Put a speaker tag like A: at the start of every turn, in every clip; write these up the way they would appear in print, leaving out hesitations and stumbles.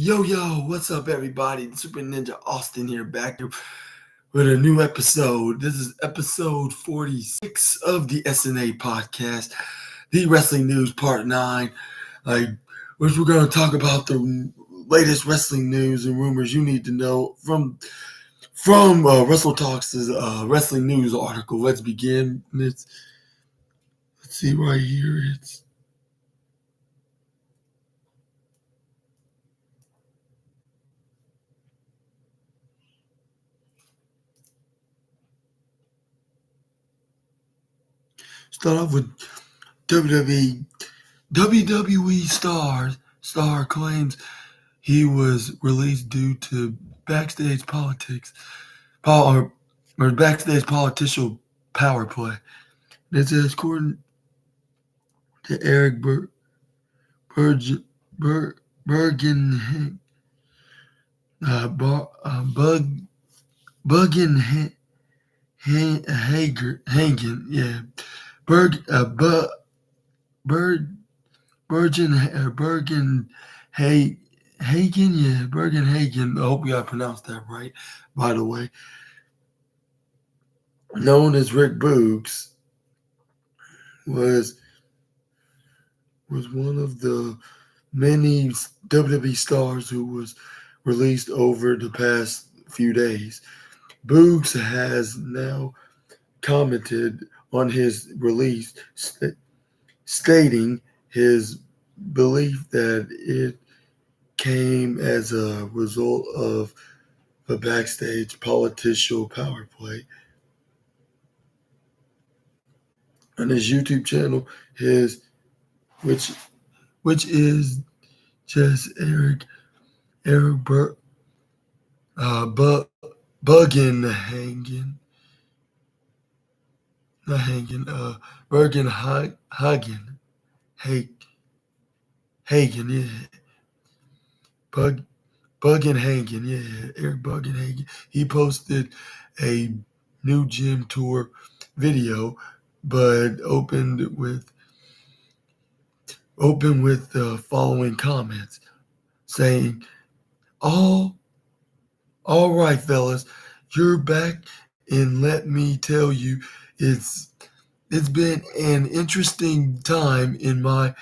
A: Yo, what's up, everybody? Super Ninja Austin here, back here with a new episode. This is episode 46 of the SNA podcast, the Wrestling News Part 9, which we're going to talk about the latest wrestling news and rumors you need to know from Wrestle Talks' wrestling news article. Let's begin. Let's see right here. It's start off with WWE. WWE star claims he was released due to backstage politics, or backstage political power play. This is according to Eric Bergen, Buggenhagen, yeah, Berg, Berg, Bergen, Hagen, yeah, Bergenhagen. I hope I pronounced that right. By the way, known as Rick Boogs, was one of the many WWE stars who was released over the past few days. Boogs has now commented on his release, stating his belief that it came as a result of a backstage political power play. On his YouTube channel, which is just Eric Bugenhagen, not hanging, Bergenhagen, Hagen, yeah, Bugenhagen, yeah, Eric Bugenhagen. He posted a new gym tour video, but opened with the following comments, saying, All right, fellas, you're back, and let me tell you, it's been an interesting time in my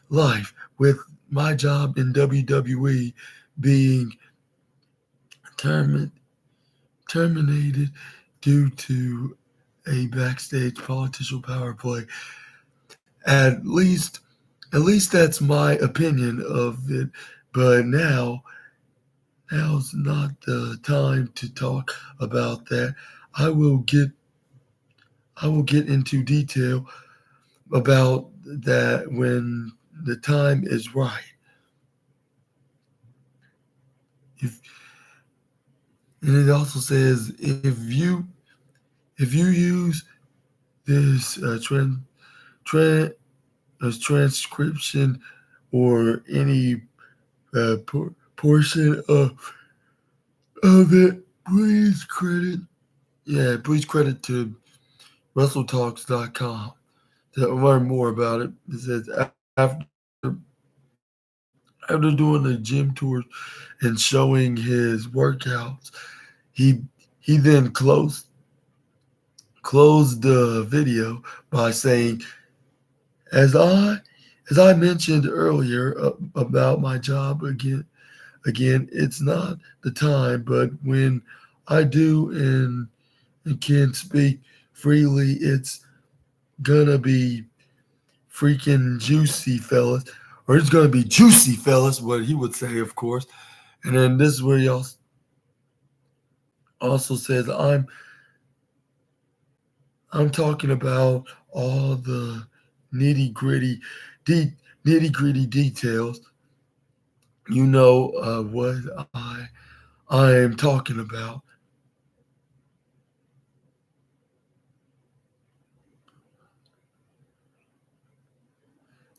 A: life, with my job in WWE being terminated due to a backstage political power play. At least that's my opinion of it. But now's not the time to talk about that. I will get into detail about that when the time is right. And it also says, if you use this transcription or any portion of it, please credit to WrestleTalks.com to learn more about it. It says after doing the gym tours and showing his workouts, he then closed the video by saying, as I mentioned earlier about my job again, it's not the time, but when I do and can speak freely, it's gonna be freaking juicy, fellas. Or it's gonna be juicy, fellas, what he would say, of course. And then this is where he also says, I'm talking about all the nitty gritty details. You know what I am talking about.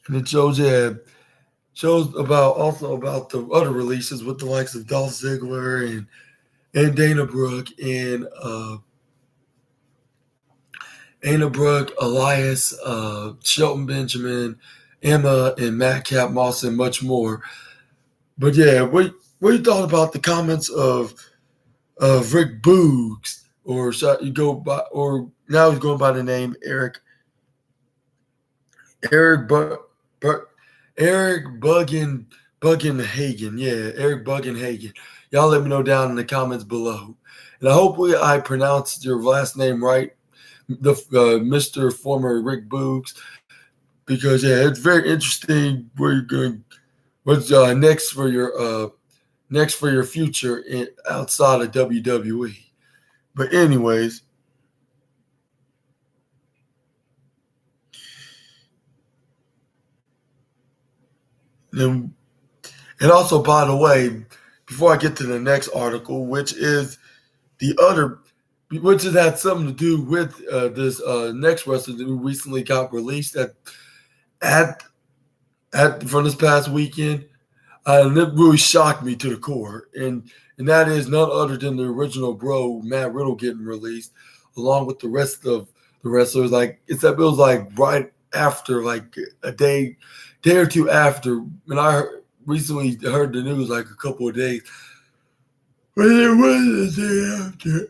A: And it shows about the other releases with the likes of Dolph Ziggler and Dana Brooke and Elias, Shelton Benjamin, Emma, and Madcap Moss, and much more. But yeah, what you thought about the comments of Rick Boogs, or should you go by, or now he's going by the name Eric Eric Buggenhagen. Yeah, Eric Buggenhagen. Y'all let me know down in the comments below. And hopefully I pronounced your last name right, the Mr. Former Rick Boogs, because yeah, it's very interesting where you're going. What's next for your future outside of WWE. But anyways, then and also, by the way, before I get to the next article, the other, which has had something to do with this next wrestler who recently got released at from this past weekend, and it really shocked me to the core, and that is none other than the original Bro Matt Riddle getting released, along with the rest of the wrestlers. Like it was like right after, like a day or two after, when recently heard the news, like a couple of days. But it was the day after.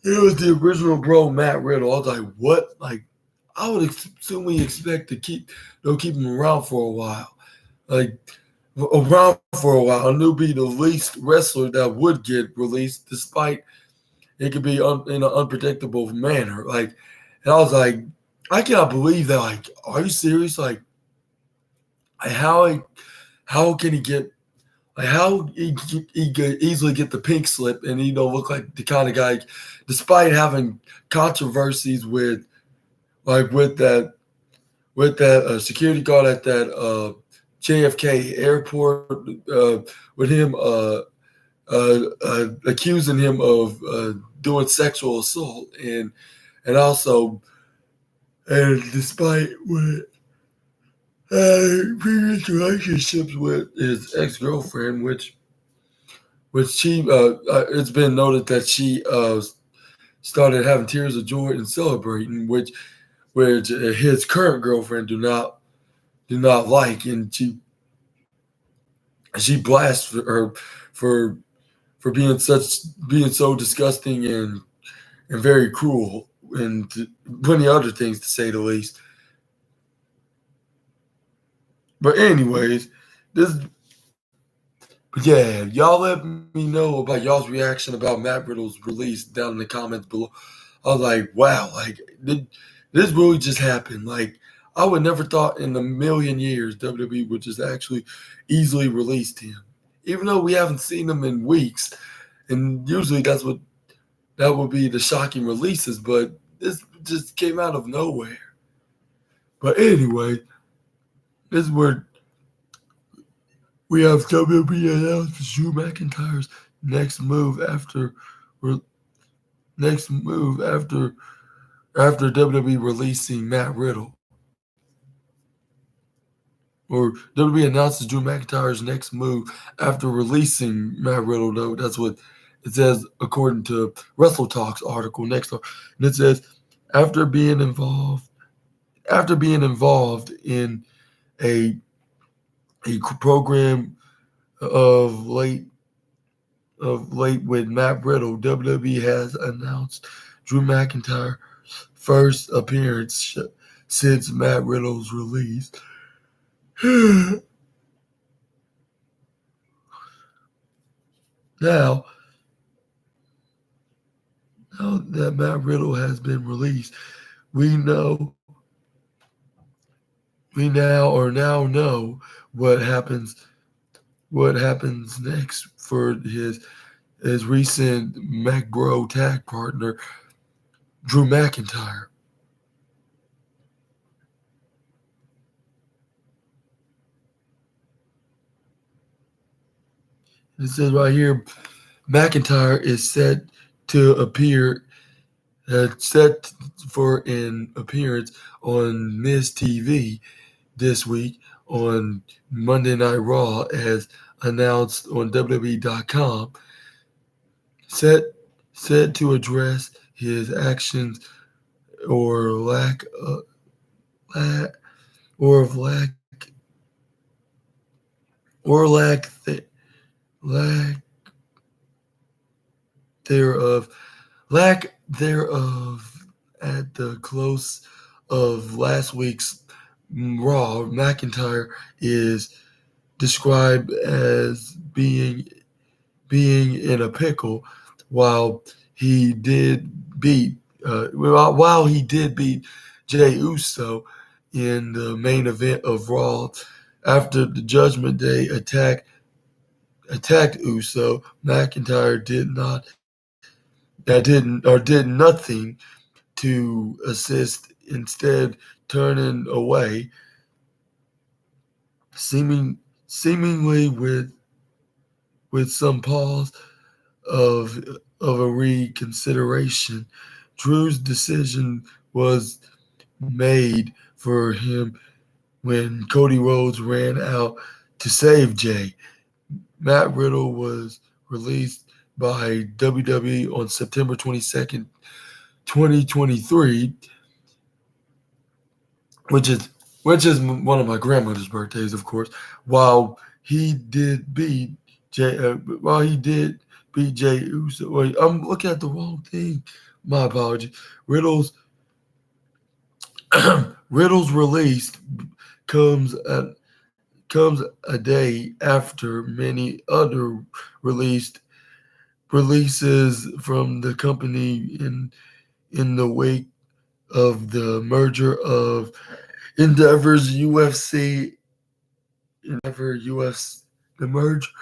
A: It was the original Bro Matt Riddle. I was like, what? Like, I would assume we expect to keep him around for a while. Like, around for a while, and he'll be the least wrestler that would get released, despite it could be in an unpredictable manner. Like, and I was like, I cannot believe that. Like, are you serious? Like, how can he get? Like, how he could easily get the pink slip and he don't look like the kind of guy, despite having controversies with, like, with that security guard at that JFK airport, with him accusing him of doing sexual assault, and also, and despite with previous relationships with his ex-girlfriend, which it's been noted that she started having tears of joy and celebrating, which his current girlfriend do not like, and she blasts her for for being so disgusting and very cruel, and plenty of other things, to say the least. But anyways, this but yeah, y'all let me know about y'all's reaction about Matt Riddle's release down in the comments below. I was like, wow, like did this really just happen? Like, I would never thought in a million years WWE would just actually easily release him, even though we haven't seen him in weeks. And usually that would be the shocking releases, but this just came out of nowhere. But anyway, this is where we have WWE announced Drew McIntyre's next move next move after WWE releasing Matt Riddle. Or WWE announces Drew McIntyre's next move after releasing Matt Riddle, though. That's what it says according to Wrestle Talks article next. And it says, after being involved in a program of late with Matt Riddle, WWE has announced Drew McIntyre's first appearance since Matt Riddle's release. Now that Matt Riddle has been released, we now know what happens next for his recent McBro tag partner, Drew McIntyre. It says right here, McIntyre is set for an appearance on Miz TV this week on Monday Night Raw, as announced on WWE.com. Set to address his actions or lack of or of lack or lack lack thereof, lack thereof at the close of last week's Raw, McIntyre is described as being in a pickle while he did beat Jey Uso in the main event of Raw after the Judgment Day attacked Uso. McIntyre did nothing to assist, instead turning away, seemingly with some pause of a reconsideration. Drew's decision was made for him when Cody Rhodes ran out to save Jey. Matt Riddle was released by WWE on September 22nd, 2023, which is one of my grandmother's birthdays, of course. While he did beat Jey Uso. Wait, I'm looking at the wrong thing. My apology. Riddle's release comes a day after many other releases from the company in the wake of the merger of Endeavor's UFC, the merge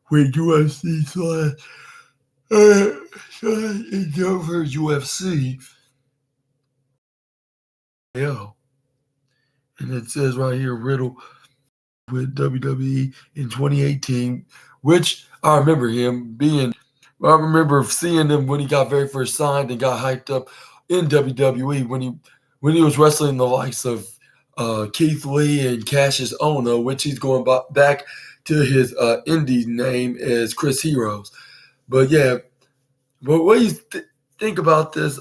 A: with UFC / Endeavor UFC. Yeah. And it says right here, Riddle with WWE in 2018, which I remember I remember seeing him when he got very first signed and got hyped up in WWE when he was wrestling the likes of Keith Lee and Cassius Ohno, which he's going back to his indie name as Chris Heroes. But yeah, but what do you think about this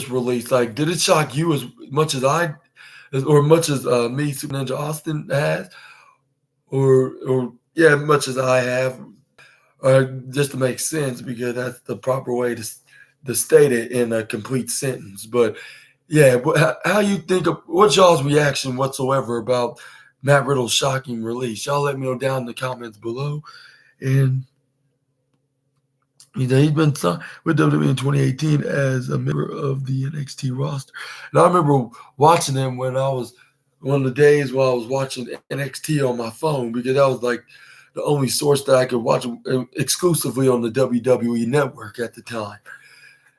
A: release? Like, did it shock you as much as much as me, Super Ninja Austin has, or much as I have, just to make sense, because that's the proper way to state it in a complete sentence. But yeah, how you think what's y'all's reaction whatsoever about Matt Riddle's shocking release? Y'all let me know down in the comments below. And he's been signed with WWE in 2018 as a member of the NXT roster. And I remember watching him when I was one of the days while I was watching NXT on my phone, because that was like the only source that I could watch exclusively on the WWE network at the time.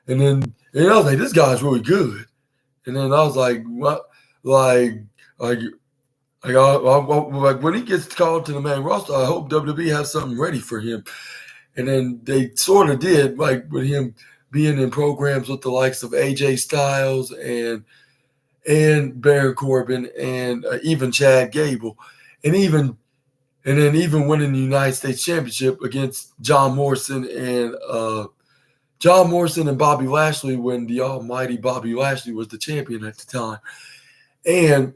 A: And then I was like, this guy's really good. And then I was like, what? Like when he gets called to the main roster, I hope WWE has something ready for him. And then they sort of did, like with him being in programs with the likes of AJ Styles and Baron Corbin and even Chad Gable, and then even winning the United States Championship against John Morrison and Bobby Lashley, when the almighty Bobby Lashley was the champion at the time. And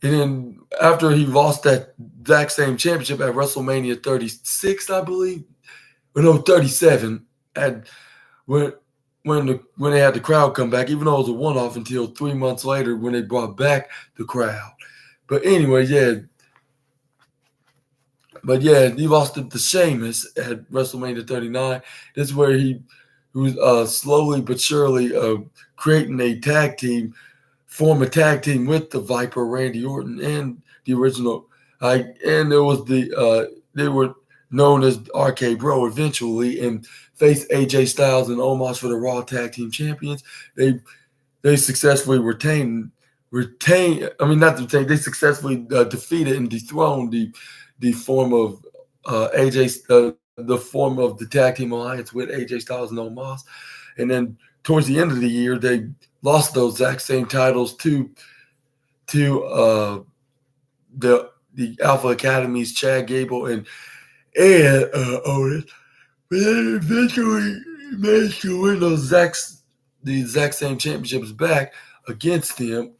A: then after he lost that exact same championship at WrestleMania 36, I believe, or no, 37, when they had the crowd come back, even though it was a one-off until 3 months later when they brought back the crowd. But anyway, he lost it to Sheamus at WrestleMania 39. This is where he was slowly but surely creating form a tag team with the Viper, Randy Orton, and the original. And there was they were known as RK Bro eventually, and faced AJ Styles and Omos for the Raw Tag Team Champions. They successfully they successfully defeated and dethroned the form of the form of the tag team alliance with AJ Styles and Omos. And then towards the end of the year, they lost those exact same titles to the Alpha Academy's Chad Gable and Otis. But then eventually managed to win the exact same championships back against him.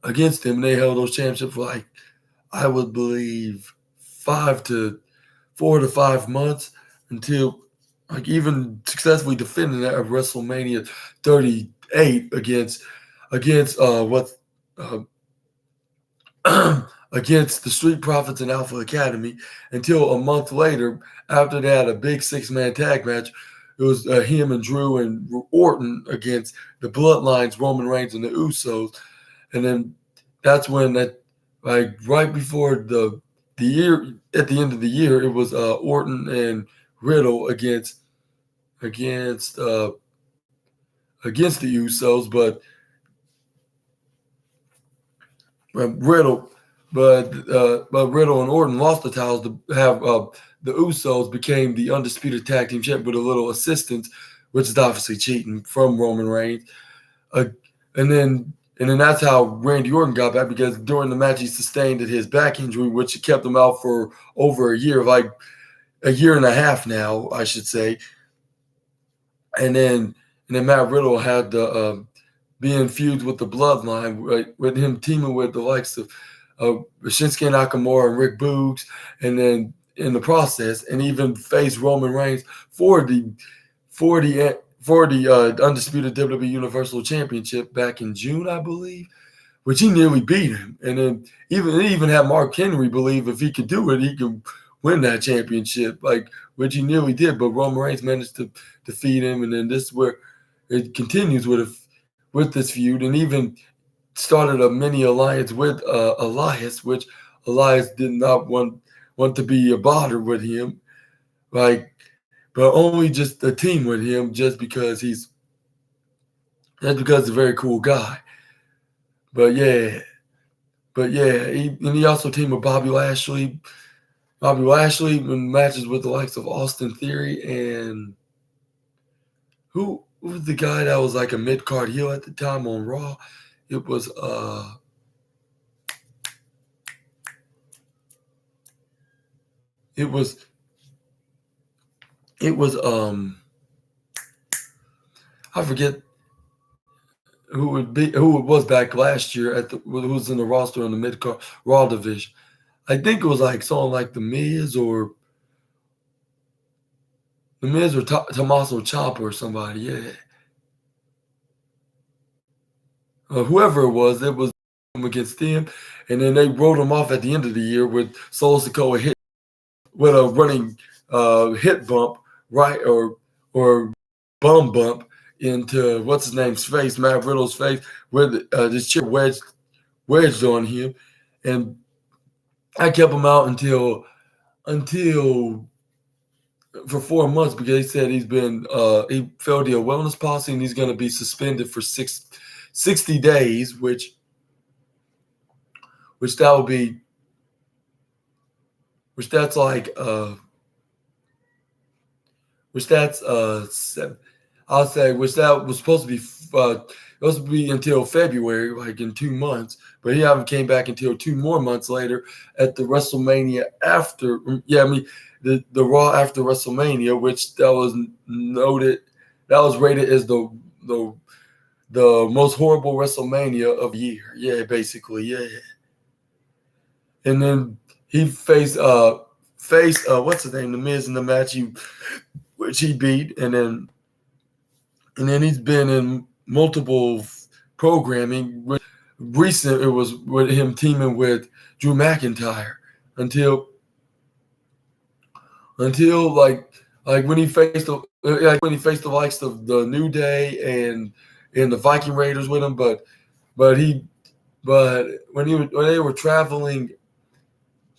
A: And they held those championships for like, I would believe 4 to 5 months until like even successfully defending that at WrestleMania 38 against what uh, against the Street Profits and Alpha Academy until a month later, after they had a big 6-man tag match. It was him and Drew and Orton against the Bloodlines, Roman Reigns and the Usos. And then that's when like right before the year, at the end of the year, it was Orton and Riddle against against the Usos, Riddle, but Riddle and Orton lost the titles to have the Usos became the undisputed tag team champ with a little assistance, which is obviously cheating from Roman Reigns. Uh, and then that's how Randy Orton got back, because during the match he sustained his back injury, which kept him out for over a year, like a year and a half now, I should say. And then Matt Riddle had the being fused with the Bloodline, right, with him teaming with the likes of Shinsuke Nakamura and Rick Boogs, and then in the process, and even faced Roman Reigns for the undisputed WWE Universal Championship back in June, I believe, which he nearly beat him. And then even had Mark Henry believe if he could do it, he could win that championship, like which he nearly did. But Roman Reigns managed to defeat him, and then this is where it continues with this feud, and even started a mini alliance with Elias, which Elias did not want to be a bother with him, like, but only just a team with him, just because he's a very cool guy. But yeah, he also teamed with Bobby Lashley. Bobby Lashley in matches with the likes of Austin Theory and who was the guy that was like a mid-card heel at the time on Raw? It was I forget who it was back last year who was in the roster in the mid-card Raw division. I think it was like someone like The Miz or Tommaso Ciampa or somebody, yeah. Whoever it was against them, and then they wrote him off at the end of the year with Solo Sikoa hit with a running hit bump, right, or bum bump into what's his name's face, Matt Riddle's face, with this chair wedged on him, and I kept him out until for 4 months, because he said he failed the wellness policy and he's going to be suspended for 60 days, which that would be, I'll say, which that was supposed to be until February, like in 2 months, but he haven't came back until 2 more months later at the WrestleMania after. Yeah, I mean the Raw after WrestleMania, which that was rated as the most horrible WrestleMania of the year. Yeah, basically, yeah. And then he faced what's his name, The Miz, in the match which he beat, and then he's been in multiple programming. Recent, it was with him teaming with Drew McIntyre until like when he faced the likes of the New Day and the Viking Raiders with him, but when they were traveling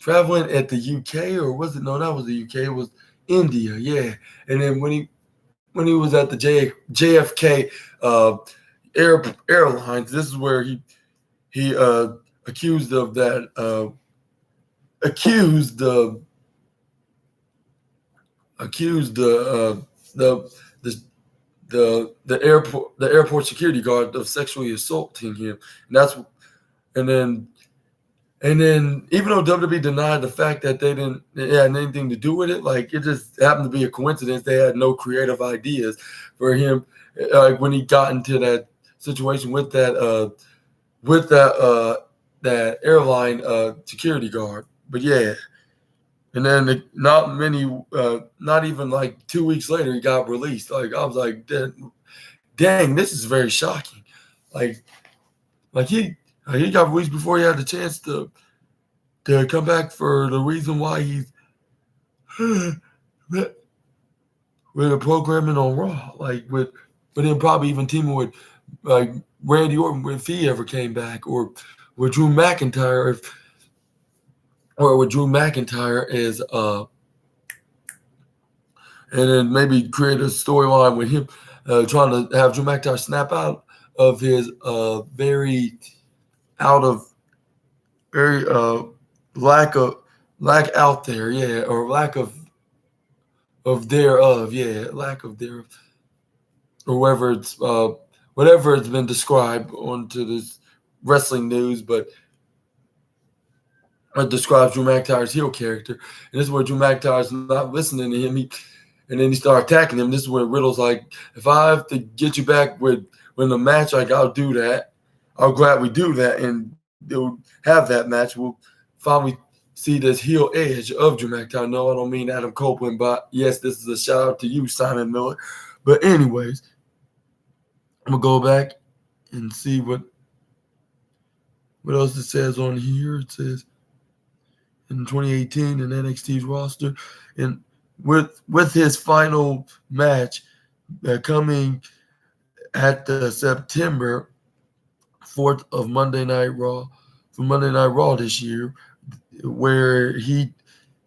A: at the UK, or was it? No, that was the UK. It was India, yeah. And then when he was at the JFK Airlines, this is where he accused of that the airport security guard of sexually assaulting him, and then even though WWE denied the fact that they had anything to do with it, like it just happened to be a coincidence. They had no creative ideas for him, when he got into that situation with that that airline security guard. But yeah, and then not even like 2 weeks later, he got released. Like I was like, dang, this is very shocking. Like like he got released before he had the chance to come back for the reason why he's with the programming on Raw, like but then probably even teaming with like Randy Orton if he ever came back, or with Drew McIntyre or with Drew McIntyre is and then maybe create a storyline with him trying to have Drew McIntyre snap out of his very out of very lack out there, yeah, or lack of thereof, yeah, lack of thereof, or whatever it's been described onto this wrestling news, but it describes Drew McIntyre's heel character, and this is where Drew McIntyre's not listening to him. And then he started attacking him. This is when Riddle's like, if I have to get you back with the match, like I'll do that. I'll gladly do that, and they'll have that match. We'll finally see this heel edge of Drew McIntyre. No, I don't mean Adam Copeland, but yes, this is a shout out to you, Simon Miller. But anyways, I'm gonna go back and see what else it says on here. It says in 2018 in NXT's roster, and with his final match coming at the September 4th of Monday Night Raw this year, where he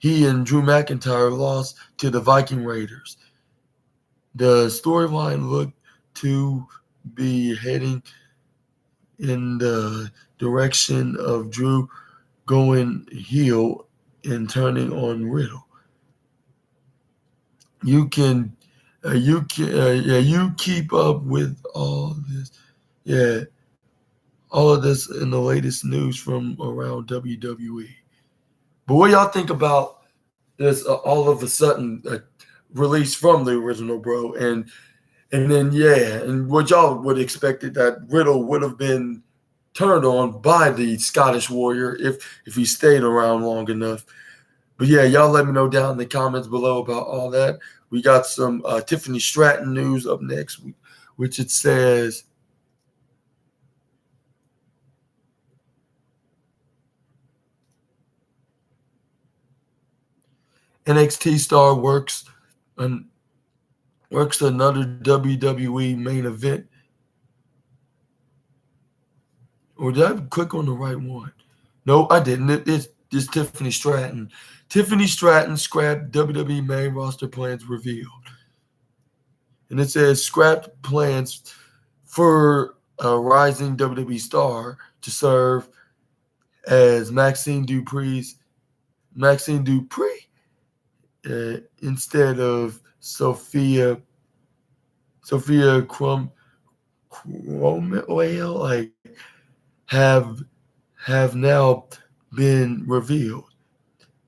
A: and Drew McIntyre lost to the Viking Raiders. The storyline looked to be heading in the direction of Drew going heel and turning on Riddle. You keep up with all this, all of this in the latest news from around WWE. But what y'all think about this all of a sudden release from the original, bro? And then and what y'all would expect it that Riddle would have been turned on by the Scottish Warrior if he stayed around long enough. But yeah, y'all let me know down in the comments below about all that. We got some Tiffany Stratton news up next, which it says, NXT star works another WWE main event. Or did I click on the right one? No, I didn't. It's Tiffany Stratton. Tiffany Stratton scrapped WWE main roster plans revealed. And it says scrapped plans for a rising WWE star to serve as Maxine Dupree instead of Sophia Cromwell, like have now been revealed.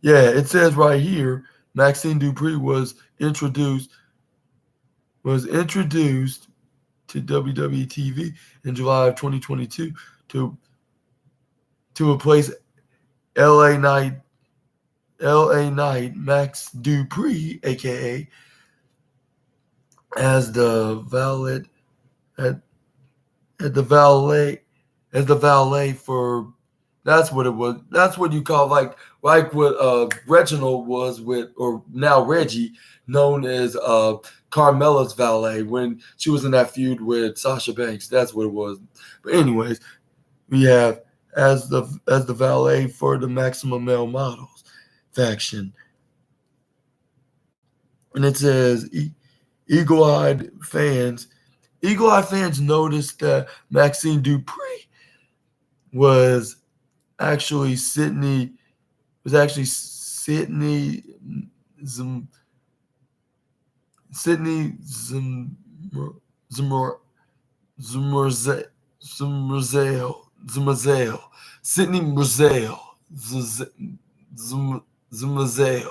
A: Yeah, it says right here, Maxine Dupree was introduced to WWE TV in July of 2022 to replace LA Knight Max Dupree, aka as the valet for, that's what it was. That's what you call like what Reginald was with, or now Reggie, known as Carmella's valet when she was in that feud with Sasha Banks. That's what it was. But anyways, we have as the valet for the Maximum Male Models faction. And it says eagle-eyed fans noticed that Maxine Dupree was actually Sydney Zmazel,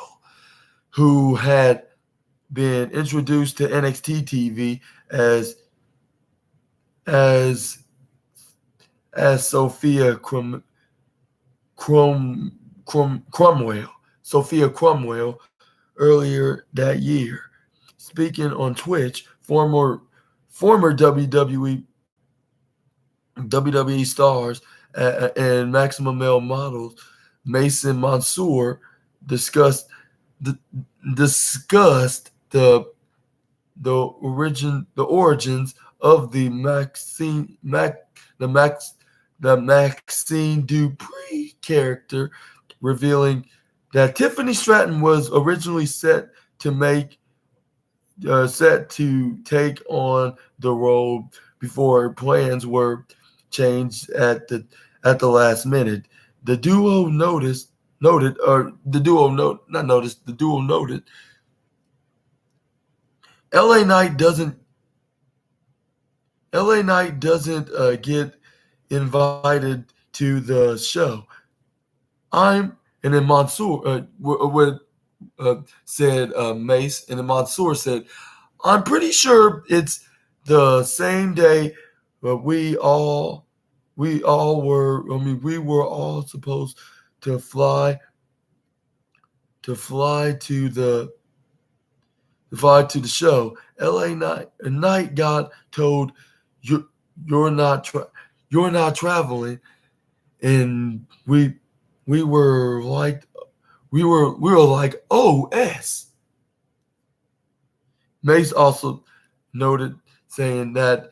A: who had been introduced to NXT TV as Sophia Cromwell, Sophia Cromwell, earlier that year. Speaking on Twitch, former WWE stars and Maximum Male models Mason Mansour discussed the, discussed the origins of Max the Maxine Dupree character, revealing that Tiffany Stratton was originally set to take on the role before plans were changed at the last minute. The duo noted or the duo note not noticed the duo noted LA Knight doesn't get invited to the show. I'm and then Mansour said Mace, and then Mansour said, I'm pretty sure it's the same day, but we all were. I mean, we were all supposed to to fly to the show. LA Knight got told you're not you're not traveling, and we were like we were like OS. Mace also noted saying that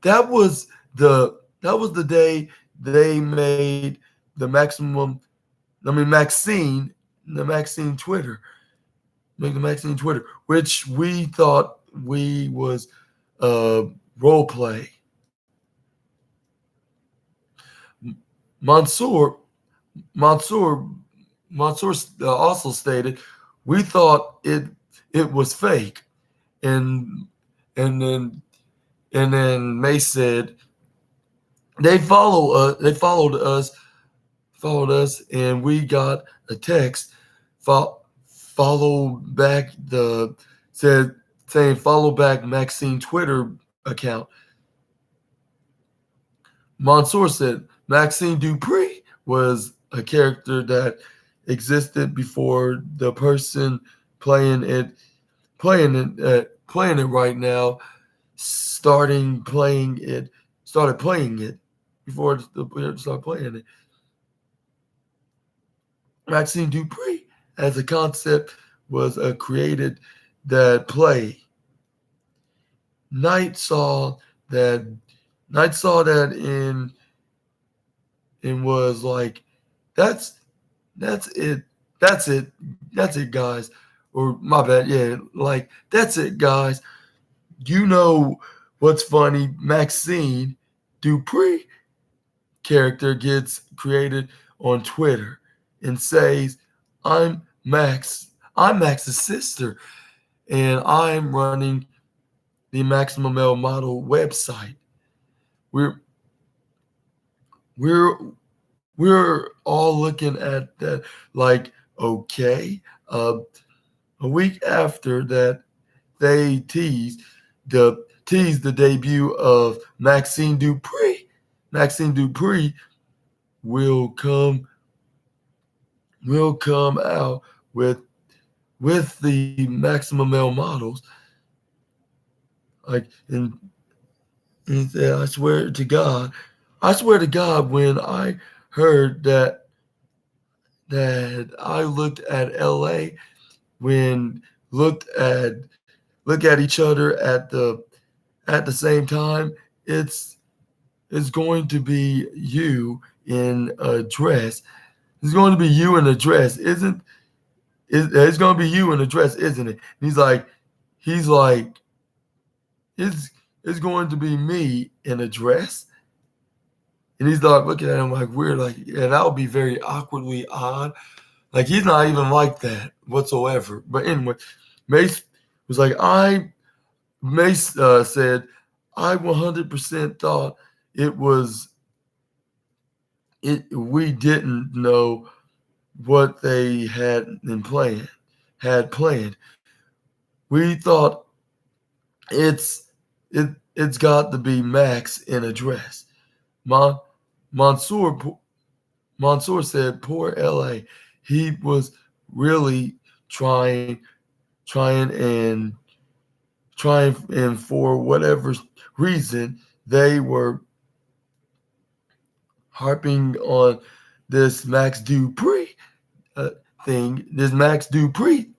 A: that was the day they made the Maxine Twitter, make the Maxine Twitter, which we thought we was role play. Mansour Mansour Mansour also stated, we thought it was fake, and and then and then May said they followed us, and we got a text follow back the said saying follow back Maxine Twitter account. Mansour said Maxine Dupree was a character that existed before the person playing it right now started playing it before the player started playing it. Maxine Dupree as a concept was created that play. Knight saw that in and was like, that's it. That's it. That's it, guys. Or my bad, yeah, like that's it, guys. You know what's funny? Maxine Dupree character gets created on Twitter and says, I'm Max's sister, and I'm running the Maximum Male Model website. We're we're we're all looking at that like, okay. A week after that, they teased the debut of Maxine Dupree. Maxine Dupree will come out with the Maximum Male models. Like and I swear to God, when I heard that I looked at LA when look at each other at the same time, it's going to be you in a dress. It's going to be you in a dress, isn't it? It's going to be you in a dress, isn't it? He's like, it's going to be me in a dress. And he's like looking at him like weird, like, yeah, that would be very awkwardly odd. Like he's not even like that whatsoever. But anyway, Mace was like, Mace said, I 100% thought it was it. We didn't know what they had planned. We thought it's got to be Max in a dress. Mansoor Mansoor said, "Poor LA. He was really trying, trying, and for whatever reason, they were harping on this Max Dupree thing. Max Dupree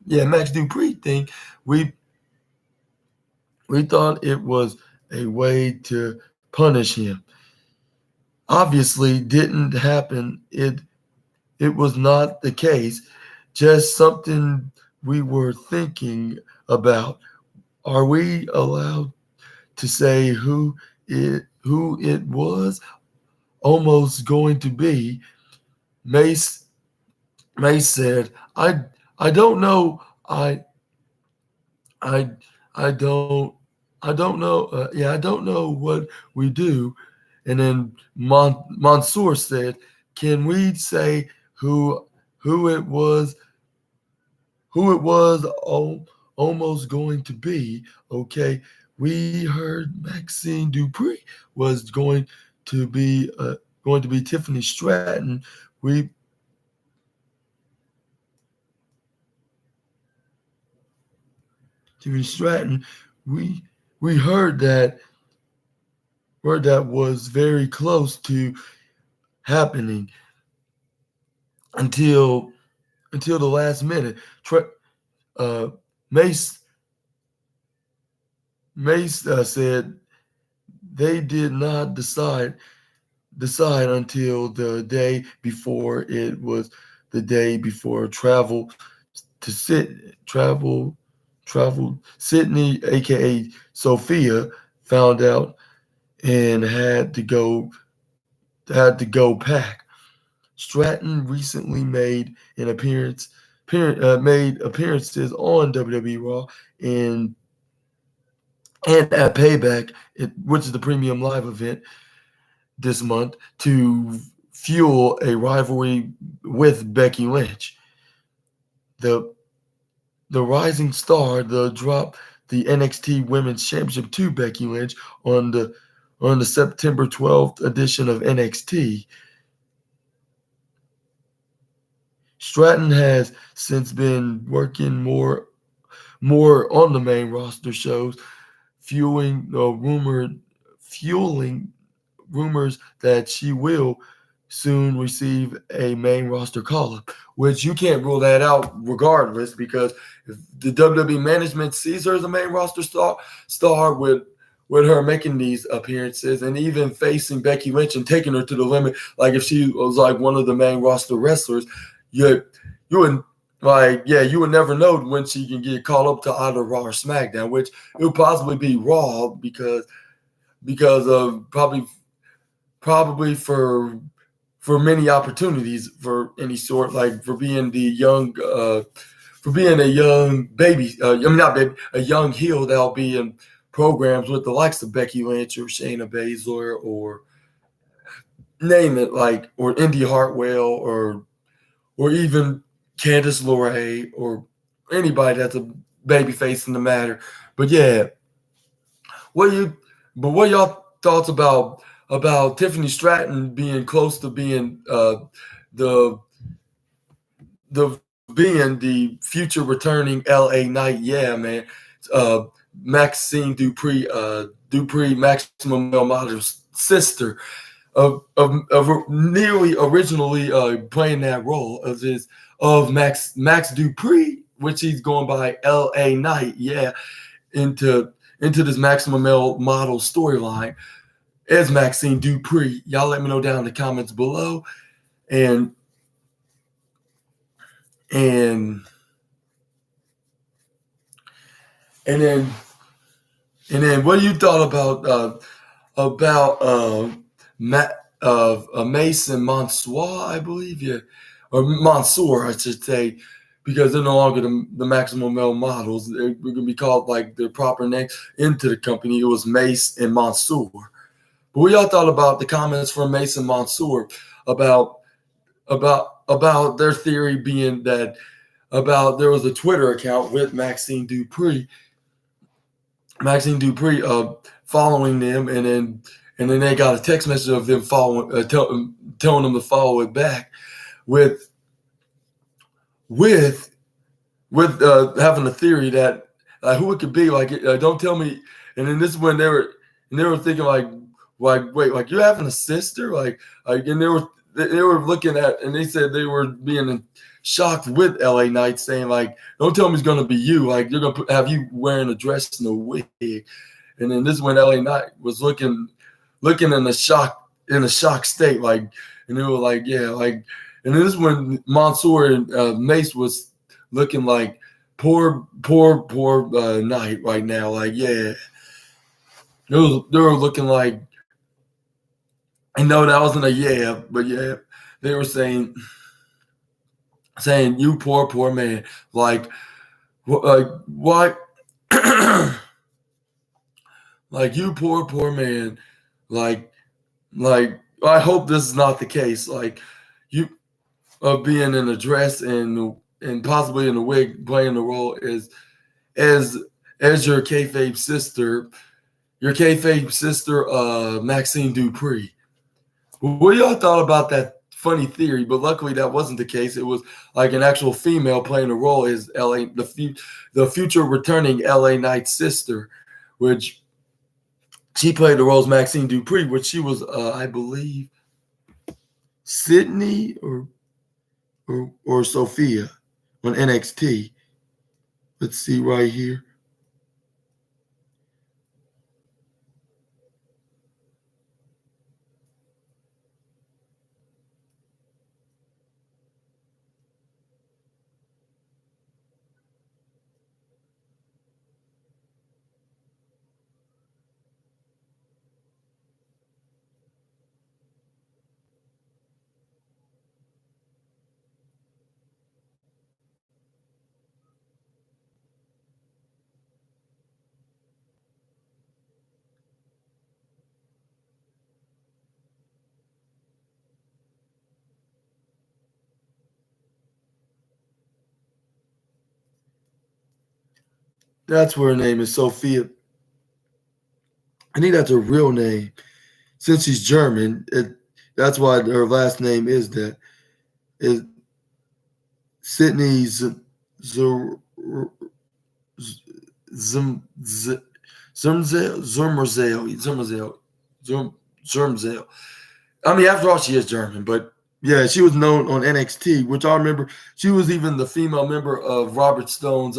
A: thing. We we thought it was a way to punish him. Obviously, didn't happen. It was not the case. Just something we were thinking about. Are we allowed to say who it was almost going to be?" Mace Mace said, I don't know. I I don't I don't know. I don't know what we do." And then Mansoor said, "Can we say who who it was who it was almost going to be? Okay, we heard Maxine Dupree was going to be Tiffany Stratton. We Tiffany Stratton. We we heard that was very close to happening until the last minute. Uh, Mace said they did not decide until the day before. It was the day before to travel. Sydney, aka Sophia, found out and had to go pack. Stratton recently made an made appearances on WWE Raw and at Payback, which is the premium live event this month, to fuel a rivalry with Becky Lynch. The rising star dropped the NXT Women's Championship to Becky Lynch on the September 12th edition of NXT. Stratton has since been working more on the main roster shows, fueling rumors that she will soon receive a main roster call-up, which you can't rule that out regardless, because if the WWE management sees her as a main roster star with her making these appearances and even facing Becky Lynch and taking her to the limit, like if she was like one of the main roster wrestlers, you would you would never know when she can get called up to either Raw or SmackDown, which it would possibly be Raw because of probably for many opportunities for any sort, like for being a young baby, not baby, a young heel that'll be in programs with the likes of Becky Lynch or Shayna Baszler or name it, like, or Indy Hartwell or even Candice LeRae or anybody that's a baby face in the matter. But yeah, what are y'all thoughts about Tiffany Stratton being close to being the being the future returning LA Knight? Yeah, man. Maxine Dupree, Maximum Male Model's sister, of nearly originally playing that role of Max Dupree, which he's going by LA Knight. Yeah, into this Maximum Male Model storyline as Maxine Dupree. Y'all let me know down in the comments below. And then what you thought about Mason Mansour, I believe, yeah, or Mansour, I should say, because they're no longer the Maximum Male Models. They're going to be called like their proper name into the company. It was Mace and Mansour. But what y'all thought about the comments from Mason Mansour about their theory being that there was a Twitter account with Maxine Dupree following them, and and then they got a text message of them telling them to follow it back with with having a theory that who it could be. Like, don't tell me. And then this is when they were thinking like wait, like you're having a sister, and they were looking at, and they said they were being shocked with LA Knight, saying like, don't tell me it's gonna be you. Like, you're gonna have you wearing a dress and a wig. And then this is when LA Knight was looking in a shock state, like, and they were like, yeah, like, and this is when Mansoor and Mace was looking like poor Knight right now, like, yeah, they were looking like, I know that wasn't a yeah, but yeah, they were saying you poor man, like what, like you poor man, like I hope this is not the case, like you being in a dress and possibly in a wig, playing the role as your kayfabe sister, Maxine Dupree. What y'all thought about that funny theory? But luckily that wasn't the case. It was like an actual female playing the role as the future returning LA Knight's sister, which she played the role as Maxine Dupree, which she was, I believe, Sydney or Sophia on NXT. Let's see right here. That's where her name is, Sophia. I think that's her real name. Since she's German, that's why her last name is that. Is Sydney Zurmzel. I mean, after all, she is German, but yeah, she was known on NXT, which I remember. She was even the female member of Robert Stone's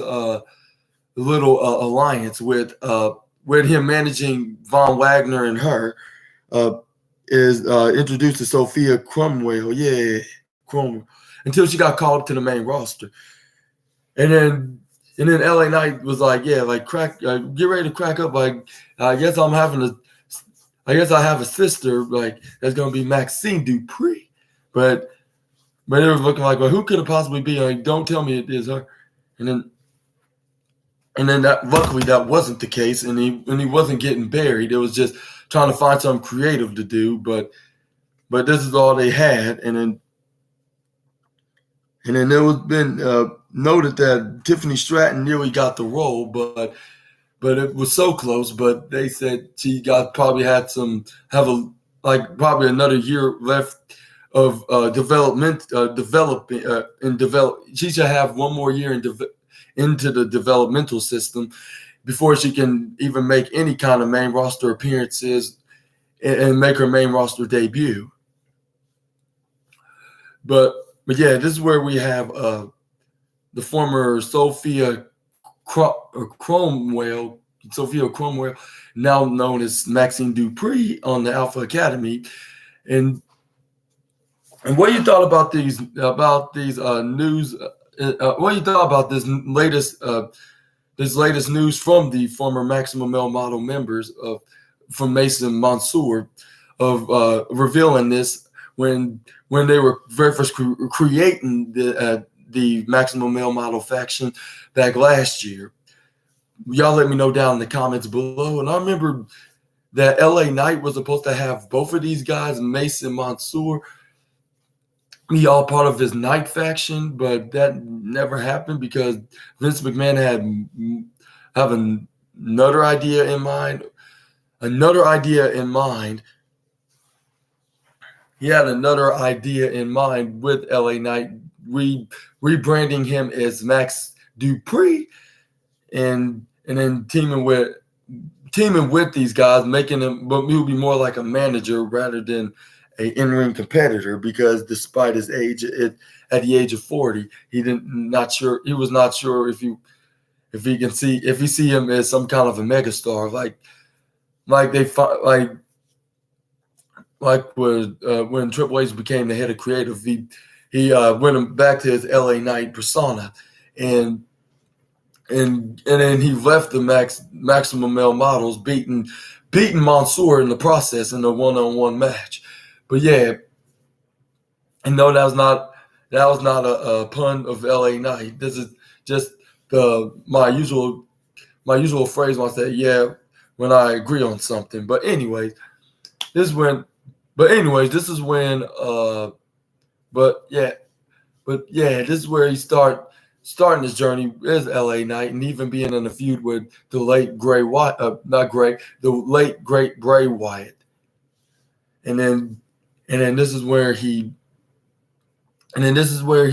A: little alliance with him managing Von Wagner and her. Is introduced to Sophia Cromwell. Yeah, Cromwell. Until she got called up to the main roster. And then LA Knight was like, yeah, like get ready to crack up. Like, I guess I have a sister, like, that's gonna be Maxine Dupree. But it was looking like, well, who could it possibly be? Like, don't tell me it is her. And then that, luckily that wasn't the case, and he wasn't getting buried. It was just trying to find something creative to do, but this is all they had. And then there was been noted that Tiffany Stratton nearly got the role, but it was so close. But they said she probably another year left of development, She should have one more year into the developmental system before she can even make any kind of main roster appearances and make her main roster debut. But yeah, this is where we have the former Sophia Cromwell, now known as Maxine Dupree on the Alpha Academy. And what you thought about these news? What you thought about this latest news from the former Maximum Male Model members from Mason Mansoor of revealing this when they were very first creating the Maximum Male Model faction back last year. Y'all let me know down in the comments below. And I remember that LA Knight was supposed to have both of these guys, Mason Mansoor, be all part of his Knight faction, but that never happened because Vince McMahon have another idea in mind. another idea in mind. He had another idea in mind with LA Knight, rebranding him as Max Dupree, and then teaming with these guys, making him, but he would be more like a manager rather than a in-ring competitor, because despite his age, at the age of 40, he was not sure if he see him as some kind of a megastar, like they like when Triple H became the head of creative, he went back to his LA Knight persona, and and then he left the maximum male models, beating Mansoor in the process in a one-on-one match. But yeah, and no, that was not a pun of LA Knight. This is just my usual phrase when I say yeah when I agree on something. This is when this is when but yeah this is where he starting his journey as LA Knight, and even being in a feud with the late the late great Bray Wyatt. And then this is where he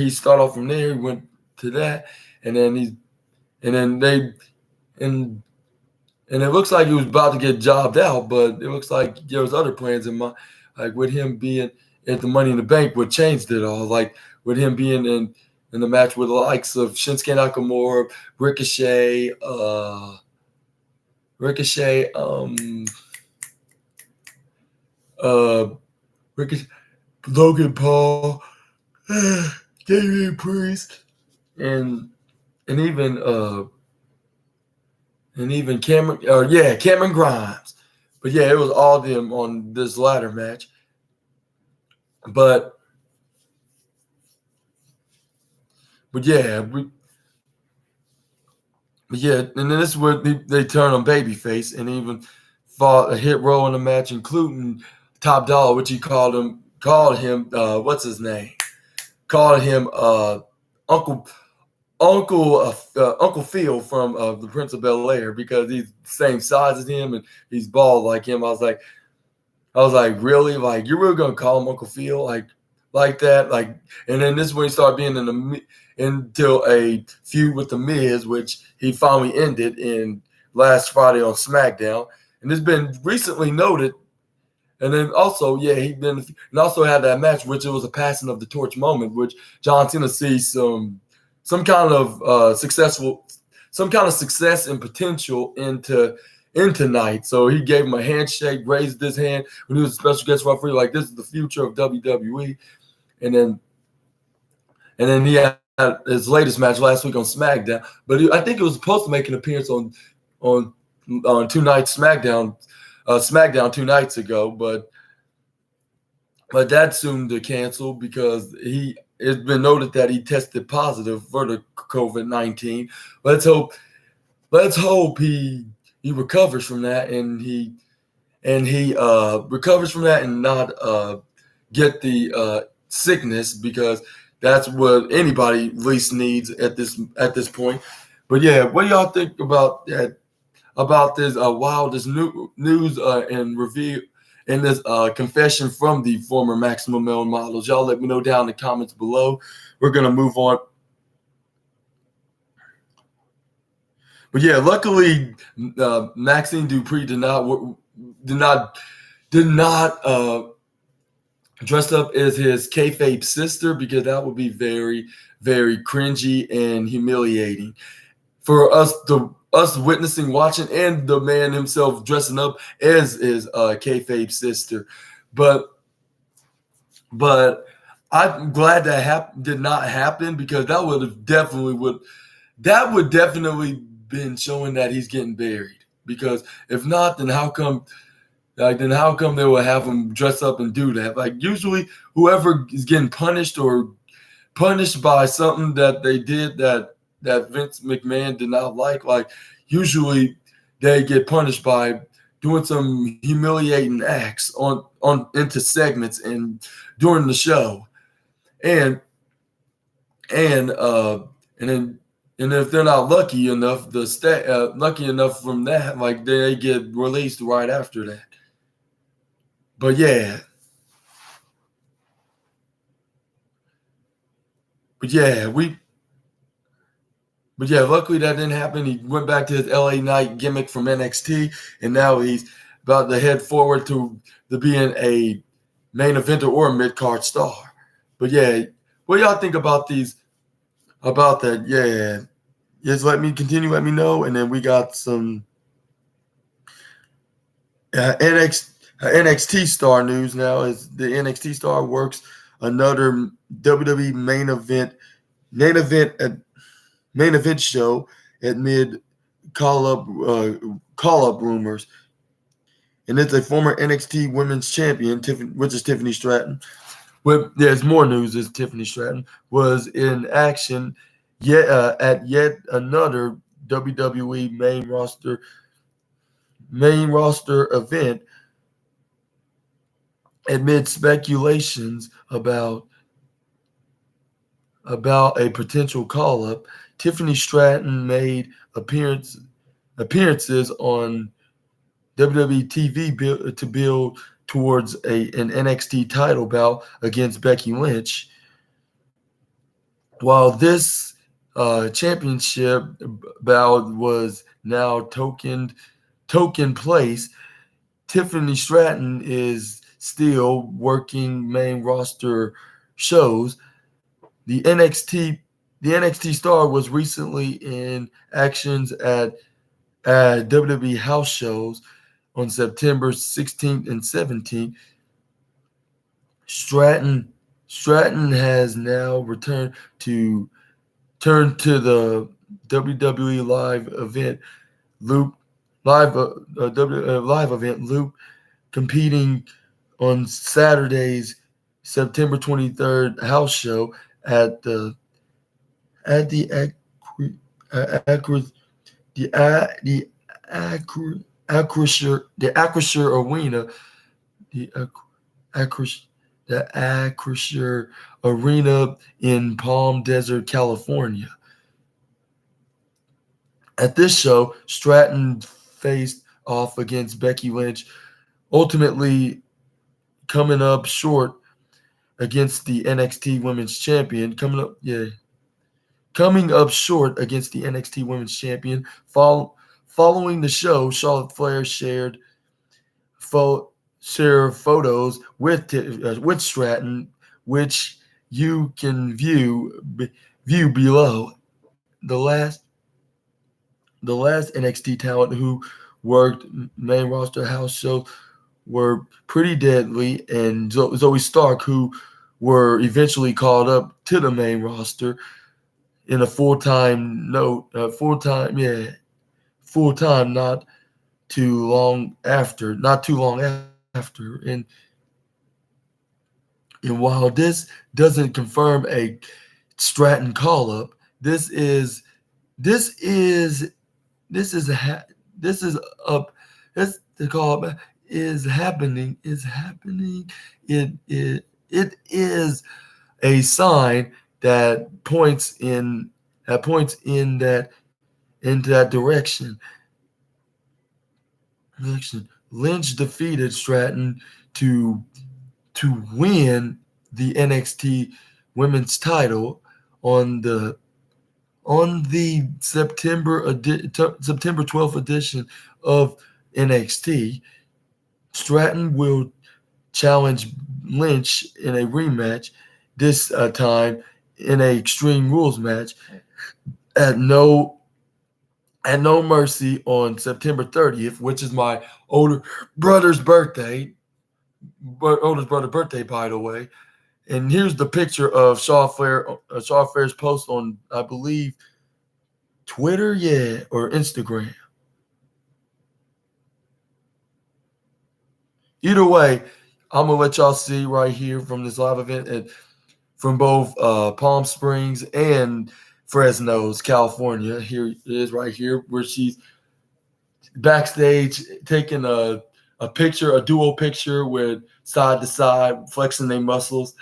A: start off from there. He went to that, and then and it looks like he was about to get jobbed out, but it looks like there was other plans in mind, like with him being at the Money in the Bank, what changed it all, like with him being in the match with the likes of Shinsuke Nakamura, Ricochet, Logan Paul, Damian Priest, and even Cameron Grimes. But yeah, it was all them on this ladder match. But yeah, and then this is where they turn on babyface, and even fought a hit row in the match, including Top Dollar, which he called him what's his name? Called him Uncle Phil from the Prince of Bel-Air, because he's the same size as him and he's bald like him. I was like, really? Like, you're really gonna call him Uncle Phil like that? Like, and then this is when he started being until a feud with the Miz, which he finally ended in last Friday on SmackDown, and it's been recently noted. And then also, and also had that match, which it was a passing of the torch moment, which John Cena sees some kind of success and potential into Knight. So he gave him a handshake, raised his hand when he was a special guest referee, like, this is the future of WWE. And then he had his latest match last week on SmackDown, but I think it was supposed to make an appearance on 2 nights SmackDown 2 nights ago, but that soon to cancel, because it's been noted that he tested positive for the COVID-19. Let's hope he recovers from that, and he recovers from that and not get the sickness, because that's what anybody least needs at this point. But yeah, what do y'all think about that? About this wildest news and review and this confession from the former Maximum Male models? Y'all let me know down in the comments below. We're gonna move on. But yeah, luckily Maxine Dupree did not dress up as his kayfabe sister, because that would be very, very cringy and humiliating for us witnessing, watching, and the man himself dressing up as his kayfabe sister. But I'm glad that did not happen, because that would definitely been showing that he's getting buried. Because if not, then how come they will have him dress up and do that? Like, usually whoever is getting punished by something that they did that Vince McMahon did not like usually they get punished by doing some humiliating acts on into segments and during the show, and then And if they're not lucky enough, lucky enough from that, like they get released right after that. But yeah, but yeah, we, but yeah, luckily that didn't happen. He went back to his LA Knight gimmick from NXT, and now he's about to head forward to being a main eventer or a mid card star. But yeah, what y'all think about these? About that? Yeah, just let me continue. Let me know, and then we got some NXT star news now. Is the NXT star works another WWE main event at main event show at mid call up rumors, and it's a former NXT Women's Champion, which is Tiffany Stratton. Well, there's more news. Is Tiffany Stratton was in action at yet another WWE main roster event amid speculations about a potential call up. Tiffany Stratton made appearances on WWE TV to build towards an NXT title bout against Becky Lynch. While this championship bout was now token place, Tiffany Stratton is still working main roster shows. The NXT star was recently in actions at WWE house shows on September 16th and 17th. Stratton has now returned to the WWE live event loop, live event loop, competing on Saturday's September 23rd house show at the Acrisure Arena, the Acrisure Arena in Palm Desert, California. At this show, Stratton faced off against Becky Lynch, ultimately coming up short against the NXT Women's Champion. Coming up short against the NXT Women's Champion. Following the show, Charlotte Flair shared photos with Stratton, which you can view below. The last NXT talent who worked main roster house shows were Pretty Deadly and Zoe Stark, who were eventually called up to the main roster in a full-time, not too long after. And while this doesn't confirm a Stratton call-up, this is the call-up is happening. It is a sign that points into that direction. Lynch defeated Stratton to win the NXT Women's title on the September 12th edition of NXT. Stratton will challenge Lynch in a rematch, this time in an Extreme Rules match at No Mercy on September 30th, which is my older brother's birthday. Oldest brother's birthday, by the way. And here's the picture of Charlotte Flair's post on, I believe, Twitter, or Instagram. Either way, I'm gonna let y'all see right here from this live event from both Palm Springs and Fresno's, California. Here it is right here where she's backstage taking a duo picture with side to side, flexing their muscles.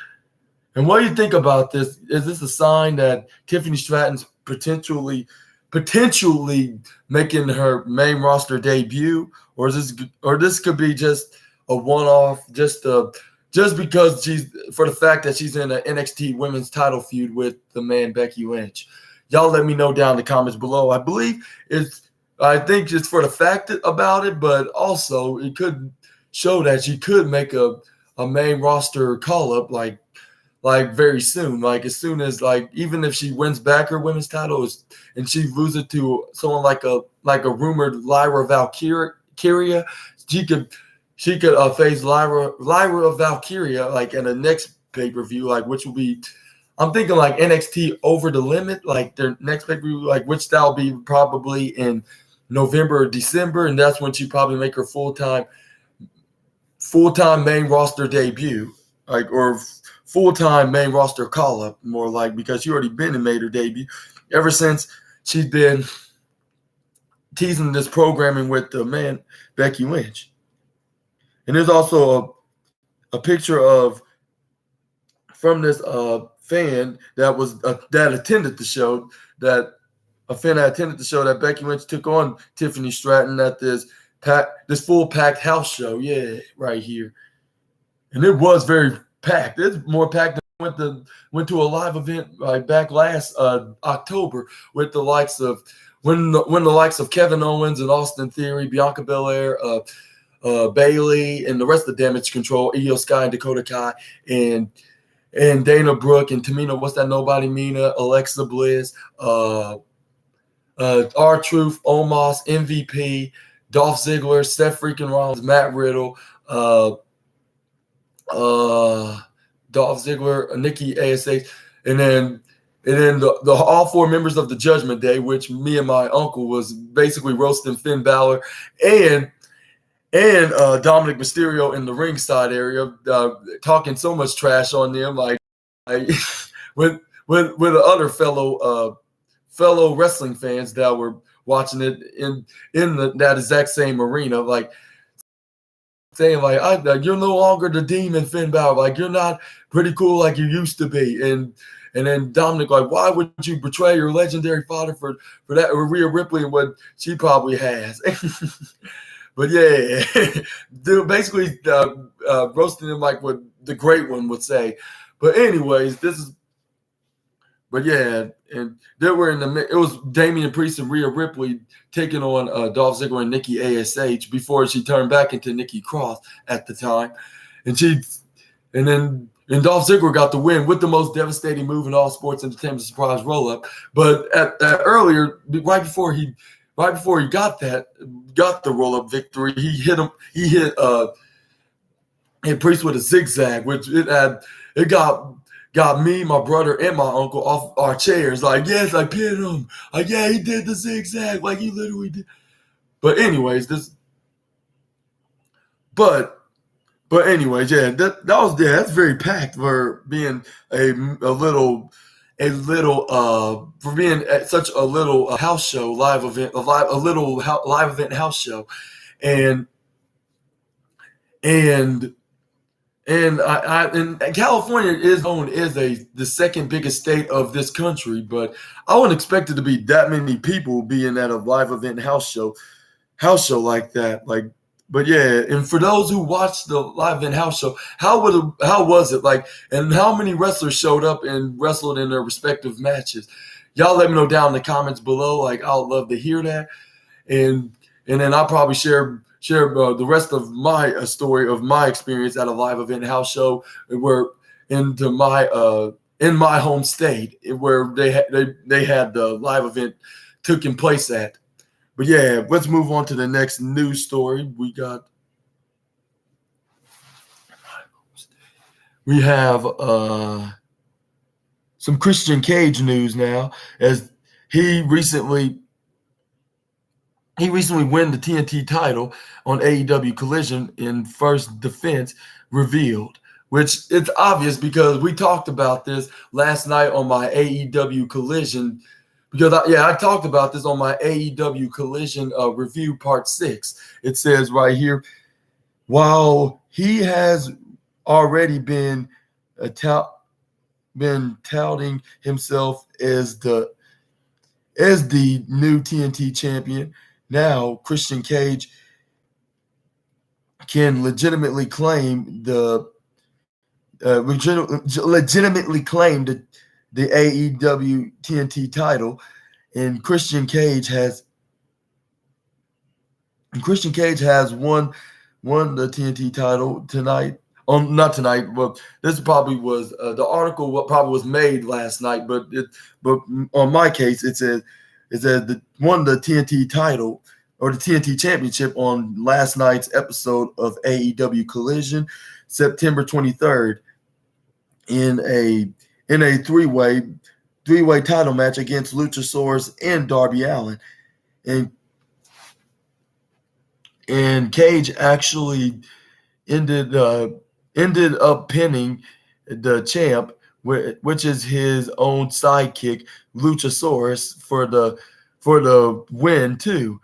A: And what do you think about this? Is this a sign that Tiffany Stratton's potentially making her main roster debut, or this could be just a one-off, just because for the fact that she's in an NXT Women's Title feud with the man Becky Lynch. Y'all let me know down in the comments below. I think it's for the fact about it, but also it could show that she could make a main roster call up like very soon, like as soon as, like, even if she wins back her women's title and she loses to someone like a rumored Lyra Valkyria, she could face Lyra Valkyria like in the next pay-per-view, like, which will be, I'm thinking like NXT Over the Limit, like their next pay-per-view, like, which that'll be probably in November or December, and that's when she probably make her full-time main roster debut, like, or full-time main roster call-up, more like, because she already been and made her debut ever since she's been teasing this programming with the man Becky Lynch. And there's also a picture from this fan that attended the show, that Becky Lynch took on Tiffany Stratton at this full packed house show. Yeah, right here. And it was very packed. It's more packed than went to a live event like back last October with the likes of Kevin Owens and Austin Theory, Bianca Belair, Bailey, and the rest of Damage Control, Io Sky and Dakota Kai, and Dana Brooke and Tamina, what's that nobody, Mina, Alexa Bliss, R-Truth, Omos, MVP, Dolph Ziggler, Seth freaking Rollins, Matt Riddle, Dolph Ziggler, Nikki ASH, and then the all four members of the Judgment Day, which me and my uncle was basically roasting Finn Balor and Dominic Mysterio in the ringside area, talking so much trash on them, like with other fellow wrestling fans that were watching it in that exact same arena, like saying like, you're no longer the demon Finn Balor, like you're not pretty cool like you used to be, and then Dominic like, why would you betray your legendary father for that, or Rhea Ripley and what she probably has. But yeah, dude, basically roasting him like what the great one would say. But anyways, and they were it was Damian Priest and Rhea Ripley taking on Dolph Ziggler and Nikki ASH before she turned back into Nikki Cross at the time, and Dolph Ziggler got the win with the most devastating move in all sports entertainment, surprise roll up. But earlier, right before he got the roll up victory, he hit Priest with a zigzag, which it got me, my brother, and my uncle off our chairs. Like, yes, I pinned him. Like, yeah, he did the zigzag. Like, he literally did. But anyways, that's very packed for being for being at such a little house show, live event house show, and California is the second biggest state of this country, but I wouldn't expect it to be that many people being at a live event house show like that. Like, but yeah, and for those who watched the live event house show, how was it like, and how many wrestlers showed up and wrestled in their respective matches? Y'all let me know down in the comments below. Like, I'd love to hear that, and then I'll probably share the rest of my story of my experience at a live event house show, where in my home state, where they had the live event taking place at. But yeah, let's move on to the next news story. We have some Christian Cage news now, as he recently won the TNT title on AEW Collision in First Defense revealed, which it's obvious because we talked about this last night on my AEW Collision, because I talked about this on my AEW Collision review part 6. It says right here, while he has already been touting himself as the as the new TNT champion. Now Christian Cage can legitimately claim the AEW TNT title, and Christian Cage has won the TNT title tonight. Not tonight, but this probably was the article. What probably was made last night, but on my case, it said won the TNT title or the TNT championship on last night's episode of AEW Collision, September 23rd, in a three-way title match against Luchasaurus and Darby Allin, and Cage actually ended up pinning the champ, which is his own sidekick Luchasaurus, for the win too.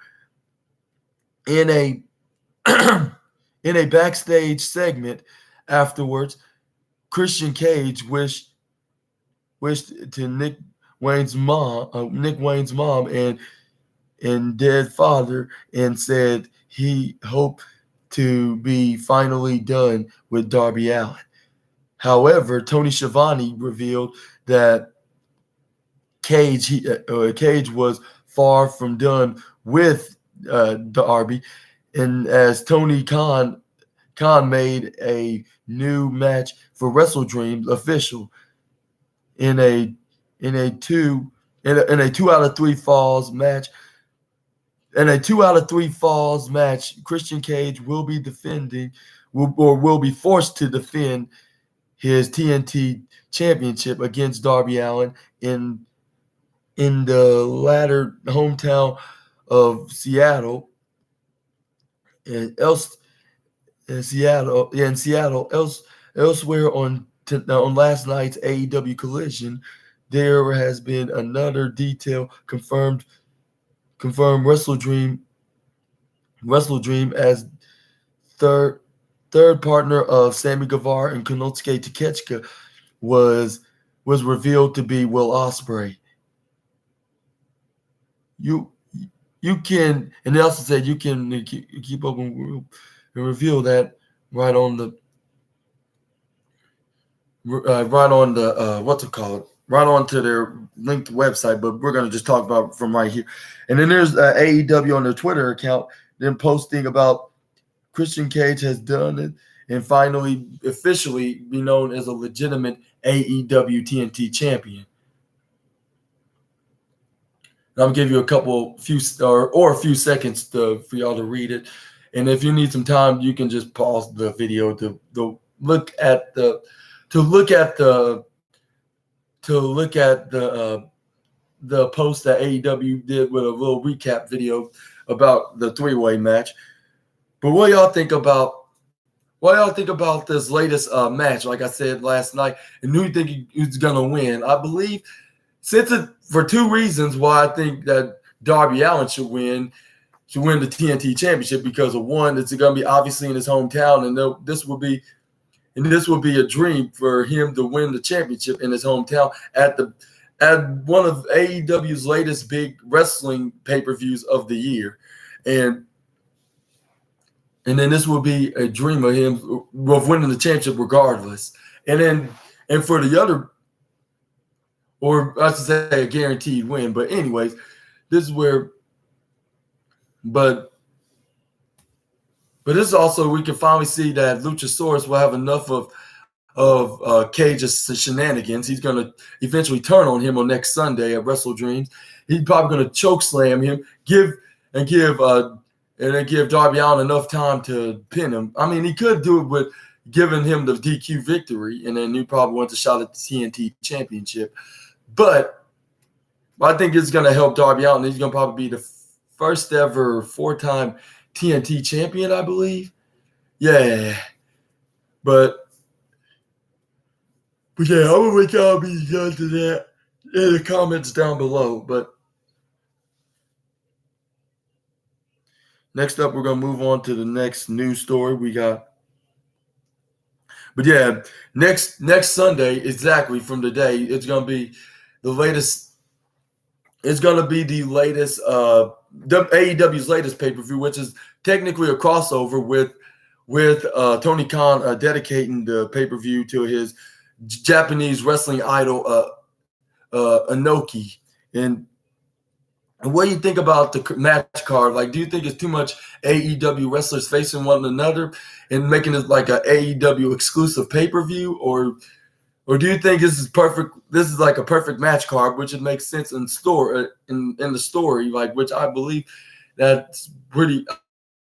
A: In a in a backstage segment afterwards, Christian Cage wished to Nick Wayne's mom and dead father, and said he hoped to be finally done with Darby Allin. However, Tony Schiavone revealed that Cage was far from done with Darby, and as Tony Khan made a new match for Wrestle Dreams official in a 2 out of 3 falls match. In a 2 out of 3 falls match, Christian Cage will be forced to defend his TNT championship against Darby Allin in the latter hometown of Seattle, and elsewhere on last night's AEW Collision, there has been another detail confirmed Wrestle Dream as third partner of Sammy Guevara and Konosuke Takeshita was revealed to be Will Ospreay. You can, and they also said you can keep up and reveal that right on the what's it called, right onto their linked website, but we're going to just talk about from right here. And then there's AEW on their Twitter account, them posting about Christian Cage has done it and finally officially be known as a legitimate AEW TNT champion. And I'll give you a few seconds for y'all to read it. And if you need some time, you can just pause the video to look at the post that AEW did with a little recap video about the three-way match. But what y'all think about this latest match? Like I said last night, and who you think is gonna win? I believe for 2 reasons why I think that Darby Allin should win the TNT championship. Because of one, it's gonna be obviously in his hometown, and this will be a dream for him to win the championship in his hometown at one of AEW's latest big wrestling pay-per-views of the year. And then this will be a dream of him of winning the championship regardless. And for the other, or I should say a guaranteed win. But anyways, this is where, but this is also, we can finally see that Luchasaurus will have enough of Cage's shenanigans. He's going to eventually turn on him on next Sunday at Wrestle Dreams. He's probably going to choke slam him, give Darby Allin enough time to pin him. I mean, he could do it with giving him the DQ victory, and then he probably wants a shot at the TNT championship. But I think it's going to help Darby Allin. He's going to probably be the first ever 4-time TNT champion, I believe. Yeah. But yeah, I'm going to wait y'all be done to that in the comments down below. But next up, we're going to move on to the next news story we got. But yeah, next Sunday, exactly from today, it's going to be the latest is going to be the latest, AEW's latest pay-per-view, which is technically a crossover with Tony Khan dedicating the pay-per-view to his Japanese wrestling idol, Inoki. And what do you think about the match card? Like, do you think it's too much AEW wrestlers facing one another and making it like an AEW exclusive pay-per-view, or do you think this is perfect? This is like a perfect match card, which it makes sense in the story, like, which I believe that's pretty.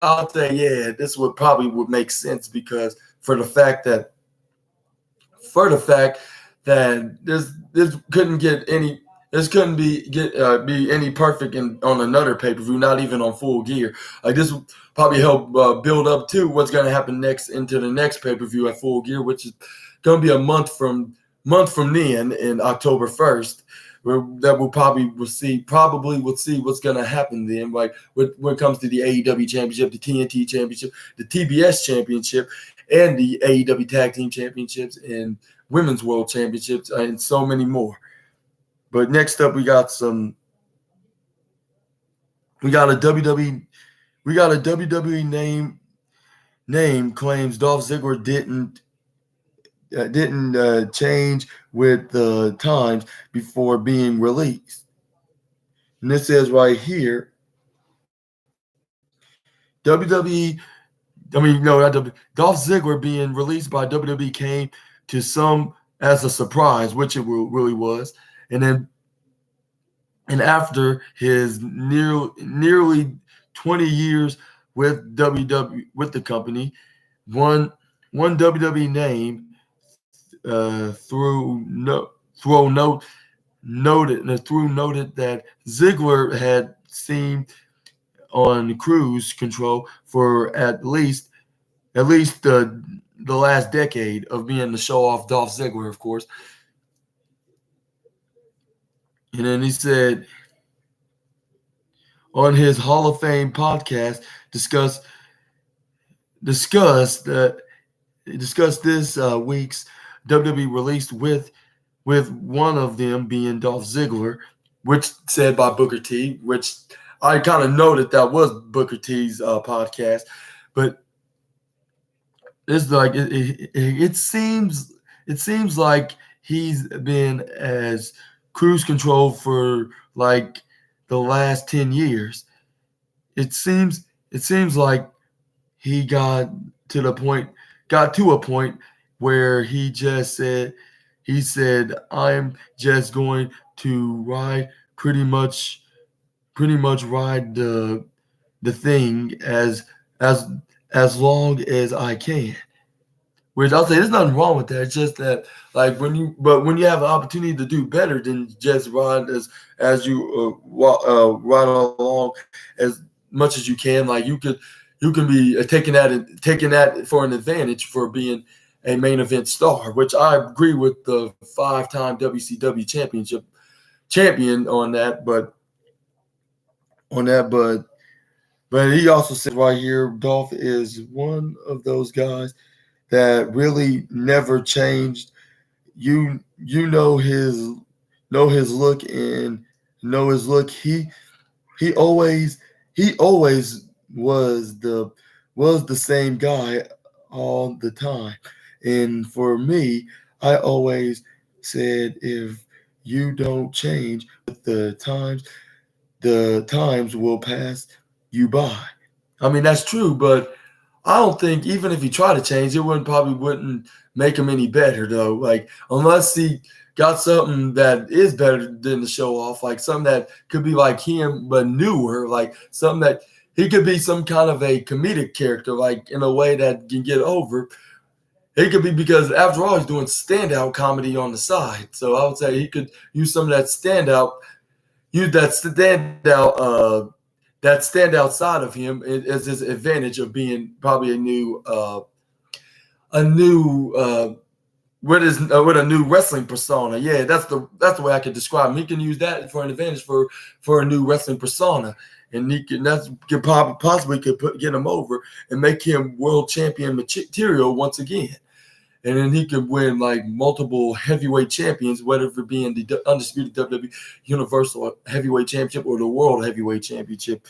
A: I'll say, yeah, this would make sense because for the fact that this couldn't get any. This couldn't be any perfect on another pay-per-view, not even on Full Gear. Like, this will probably help build up to what's going to happen next into the next pay-per-view at Full Gear, which is going to be a month from then, in October 1st. That we'll probably see what's going to happen then, like when it comes to the AEW Championship, the TNT Championship, the TBS Championship, and the AEW Tag Team Championships and Women's World Championships, and so many more. But next up, we got a WWE name claims Dolph Ziggler didn't change with the times before being released. And this says right here, Dolph Ziggler being released by WWE came to some as a surprise, which it really was. And after his nearly 20 years with the company, one WWE name noted that Ziggler had seen on cruise control for at least the last decade of being the show off Dolph Ziggler, of course. And then he said on his Hall of Fame podcast, discussed this week's WWE release with one of them being Dolph Ziggler, which said by Booker T, which I kind of noted that was Booker T's podcast, but it's like it seems like he's been as cruise control for like the last 10 years. It seems like he got to a point where he said, I'm just going to ride pretty much ride the thing as long as I can. Which I'll say there's nothing wrong with that. It's just that, like, when you have an opportunity to do better than just ride as you ride along as much as you can, like you can be taking that for an advantage for being a main event star, which I agree with the 5-time WCW champion on that, but he also said right here, Dolph is one of those guys that really never changed. You know his look and know his look. He always was the same guy all the time. And for me, I always said, if you don't change with the times will pass you by. I mean, that's true, but I don't think even if he tried to change, it probably wouldn't make him any better, though. Like, unless he got something that is better than the show off, like something that could be like him but newer, like something that he could be some kind of a comedic character, like in a way that can get over. It could be because, after all, he's doing standout comedy on the side. So I would say he could use some of that standout side of him as his advantage of being probably with a new wrestling persona. Yeah, that's the way I could describe him. He can use that for an advantage for a new wrestling persona, and get him over and make him world champion material once again. and then he could win like multiple heavyweight champions, whether it being the undisputed WWE Universal Heavyweight Championship or the World Heavyweight Championship.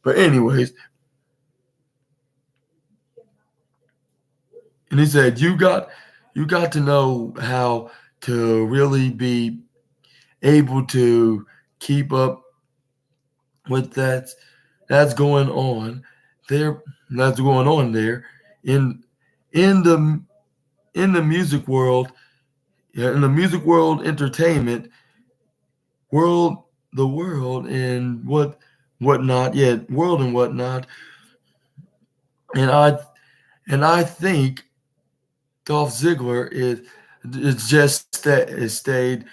A: But anyways, and he said you got to know how to really be able to keep up with that's going on there. That's going on there in in the in the music world, yeah, in the music world, entertainment world, the world, and whatnot, yeah, world and whatnot. And I think Dolph Ziggler is just that is stayed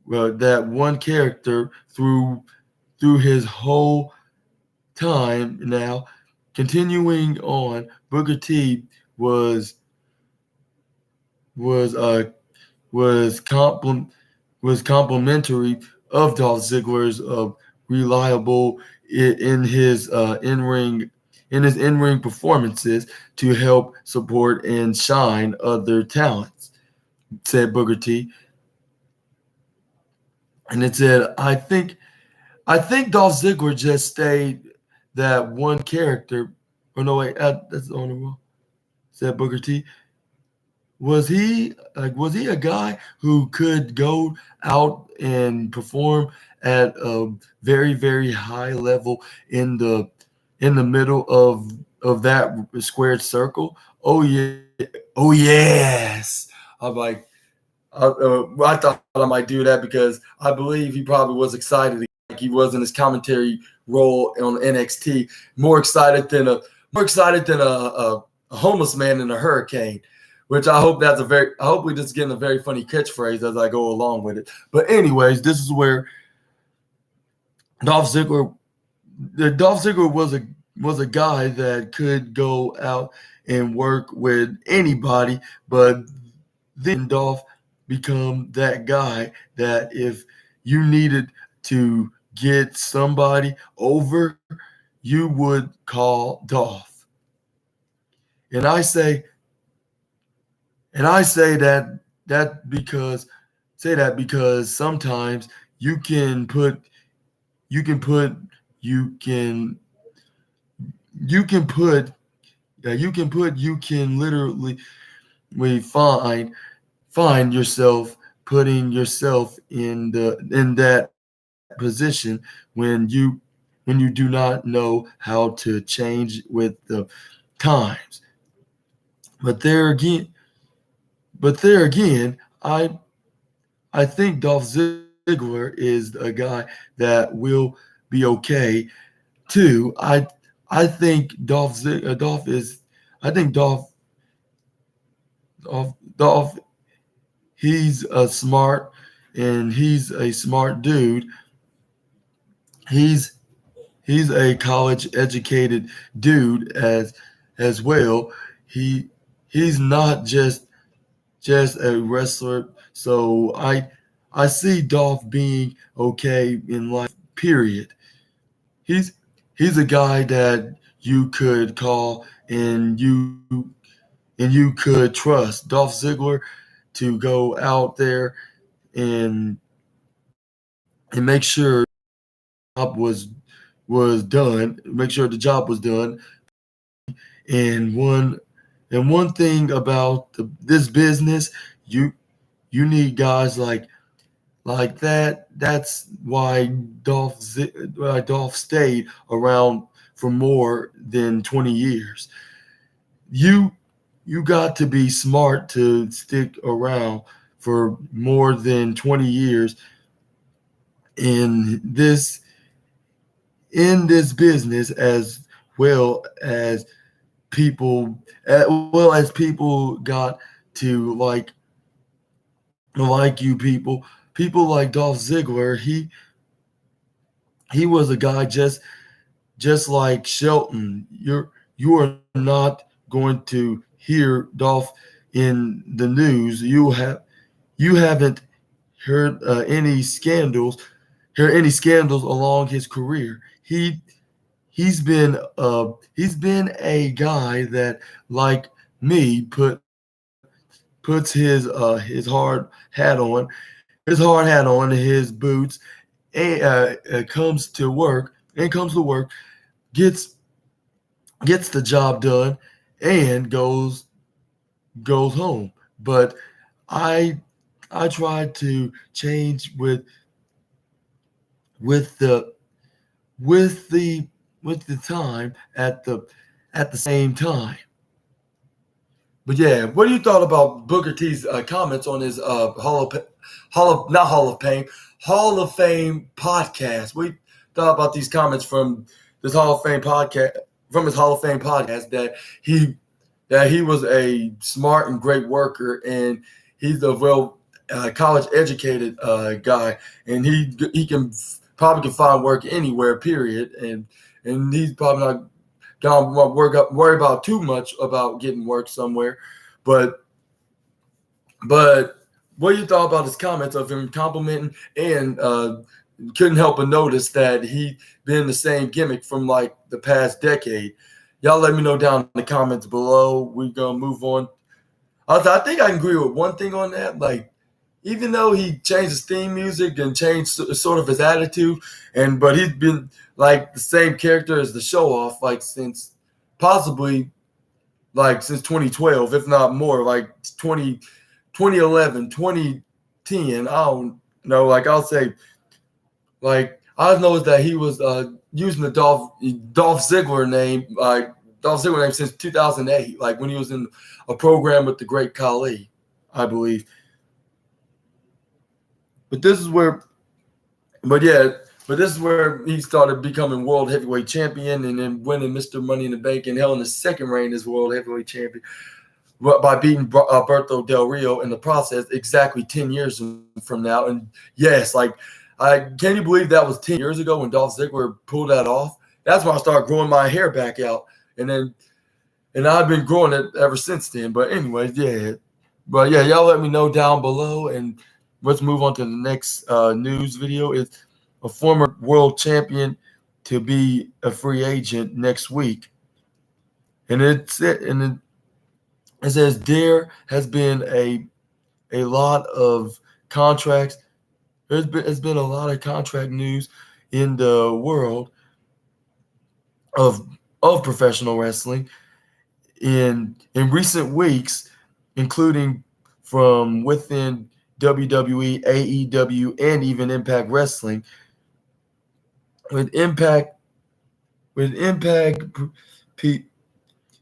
A: that one character through his whole time now. Continuing on, Booker T was was uh was compliment was complimentary of Dolph Ziggler's reliable in his in ring performances to help support and shine other talents, said Booker T. And it said, I think Dolph Ziggler just stayed that one character. Oh no, wait, that's on the wrong. Said Booker T. Was he a guy who could go out and perform at a very very high level in the middle of that squared circle? Oh yeah, oh yes. I'm like I thought I might do that because I believe he probably was excited like he was in his commentary role on NXT, more excited than a homeless man in a hurricane. Which I hope we just getting a very funny catchphrase as I go along with it. But anyways, this is where Dolph Ziggler Dolph Ziggler was a guy that could go out and work with anybody, but then Dolph become that guy that if you needed to get somebody over, you would call Dolph. And I say and I say that because sometimes you can put you can put you can you can put you can literally find yourself putting yourself in that position when you do not know how to change with the times. But there again, I think Dolph Ziggler is a guy that will be okay too. I think Dolph Dolph he's a smart and he's a smart dude. He's he's a college educated dude as well. He he's not just a wrestler. So I see Dolph being okay in life. Period. He's he's a guy that you could call and you could trust Dolph Ziggler to go out there and and make sure job was done. Make sure the job was done. And one thing about this business, you you need guys like that. That's why Dolph stayed around for more than 20 years. You you got to be smart to stick around for more than 20 years in this business as well as people got to like you people like Dolph Ziggler. He was a guy just like Shelton. You are not going to hear Dolph in the news. You haven't heard any scandals along his career. He's been a guy that like me puts his hard hat on, his boots, and comes to work, gets gets the job done, and goes home. But I I tried to change with the with the with the time at the same time. But yeah, what do you thought about Booker T's comments on his Hall of Fame podcast? What do you thought about these comments from this Hall of Fame podcast from his Hall of Fame podcast he that he was a smart and great worker, and he's a well college educated guy, and he can probably can find work anywhere. Period, and he's probably not gonna worry about too much about getting work somewhere. But what you thought about his comments of him complimenting and couldn't help but notice that he been the same gimmick from like the past decade. Y'all let me know down in the comments below. We're gonna move on. I think I can agree with one thing on that. Like, even though he changed his theme music and changed sort of his attitude, but he's been like the same character as the show off like since possibly like since 2012, if not more, like 2011, 2010. I don't know. Like, I'll say, like, I noticed that he was using the Dolph Ziggler name, since 2008, like when he was in a program with the Great Khali, I believe. But this is where, but yeah, but this is where he started becoming world heavyweight champion and then winning Mr. Money in the Bank and held in his second reign as world heavyweight champion by beating Alberto Del Rio in the process exactly 10 years from now. And yes, like, can you believe that was 10 years ago when Dolph Ziggler pulled that off? That's when I started growing my hair back out. And I've been growing it ever since then. But anyways, yeah. But yeah, y'all let me know down below. And let's move on to the next news video. It's a former world champion to be a free agent next week. And it says there has been a lot of contracts. There's been a lot of contract news in the world of professional wrestling in recent weeks, including from within WWE, AEW, and even Impact Wrestling. With Impact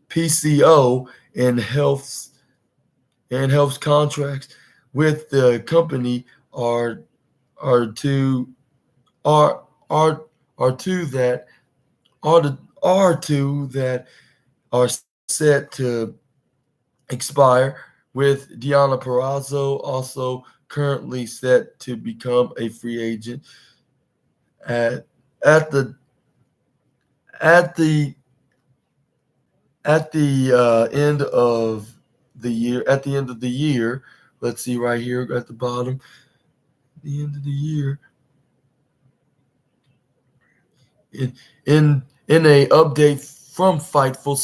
A: PCO and health's contracts with the company are two that are set to expire, with Deonna Purrazzo also currently set to become a free agent at the end of the year. At the end of the year, let's see right here at the bottom. The end of the year. In a update from Fightful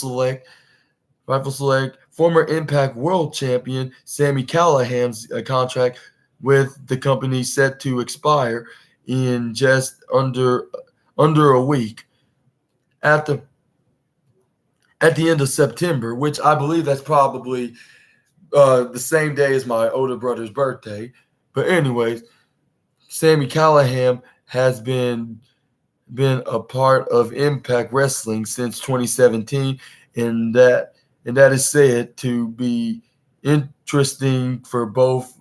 A: Select, former Impact World Champion Sami Callihan's contract with the company set to expire in just under a week at the end of September, which I believe that's probably the same day as my older brother's birthday. But anyways, Sami Callihan has been a part of Impact Wrestling since 2017, and that is said to be interesting from both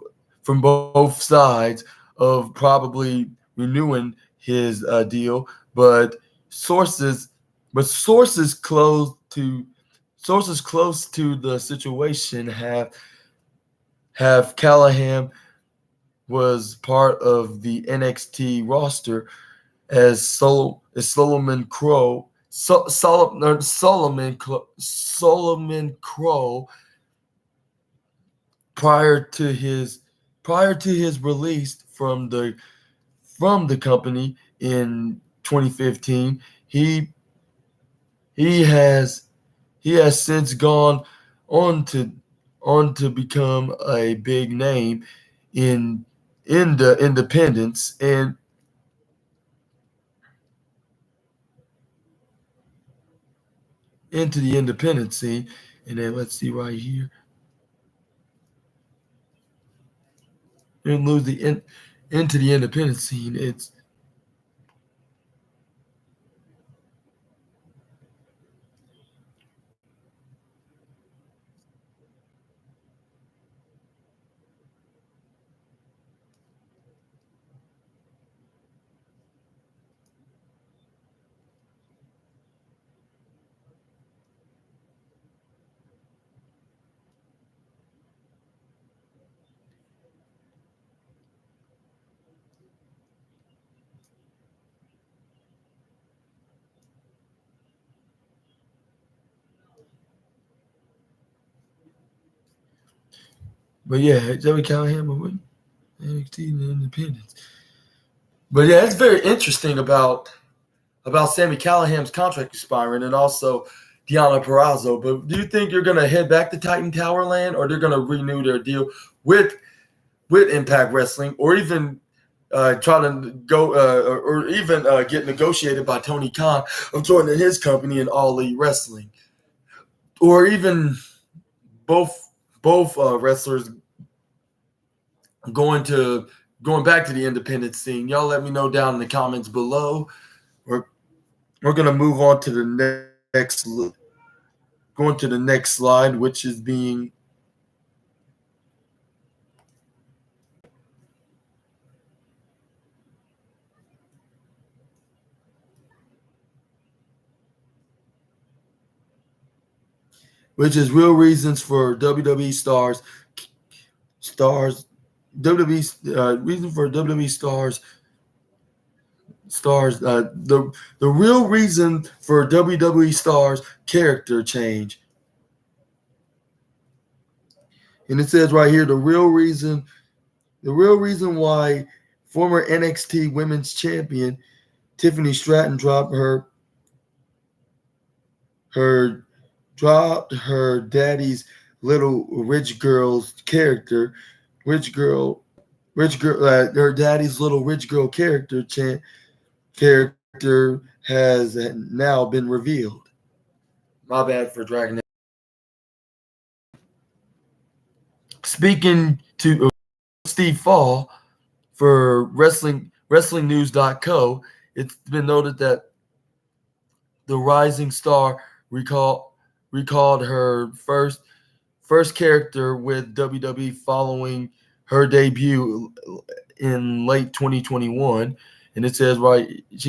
A: sides of probably renewing his deal. But sources close to the situation have Callahan was part of the NXT roster as Solomon Crow prior to his release from the company in 2015. He has since gone on to on to become a big name in the independents and into the independent scene. And then let's see right here. And lose into the independent scene. But yeah, Joey Callahan with NXT and the independents. But yeah, it's very interesting about Sammy Callahan's contract expiring and also Deonna Purrazzo. But do you think you're going to head back to Titan Tower Land, or they're going to renew their deal with Impact Wrestling, or even try to go or even get negotiated by Tony Khan of joining his company in All Elite Wrestling, or even both wrestlers going back to the independent scene? Y'all let me know down in the comments below. We're gonna move on to the next going to the next slide, which is being real reasons for WWE reason for WWE stars the real reason for WWE stars character change. And it says right here the real reason why former NXT Women's Champion Tiffany Stratton dropped her daddy's little rich girl's character, her daddy's little rich girl character has now been revealed. My bad for dragging that. Speaking to Steve Fall for WrestlingNews.co, it's been noted that the rising star recalled her first character with WWE following her debut in late 2021. And she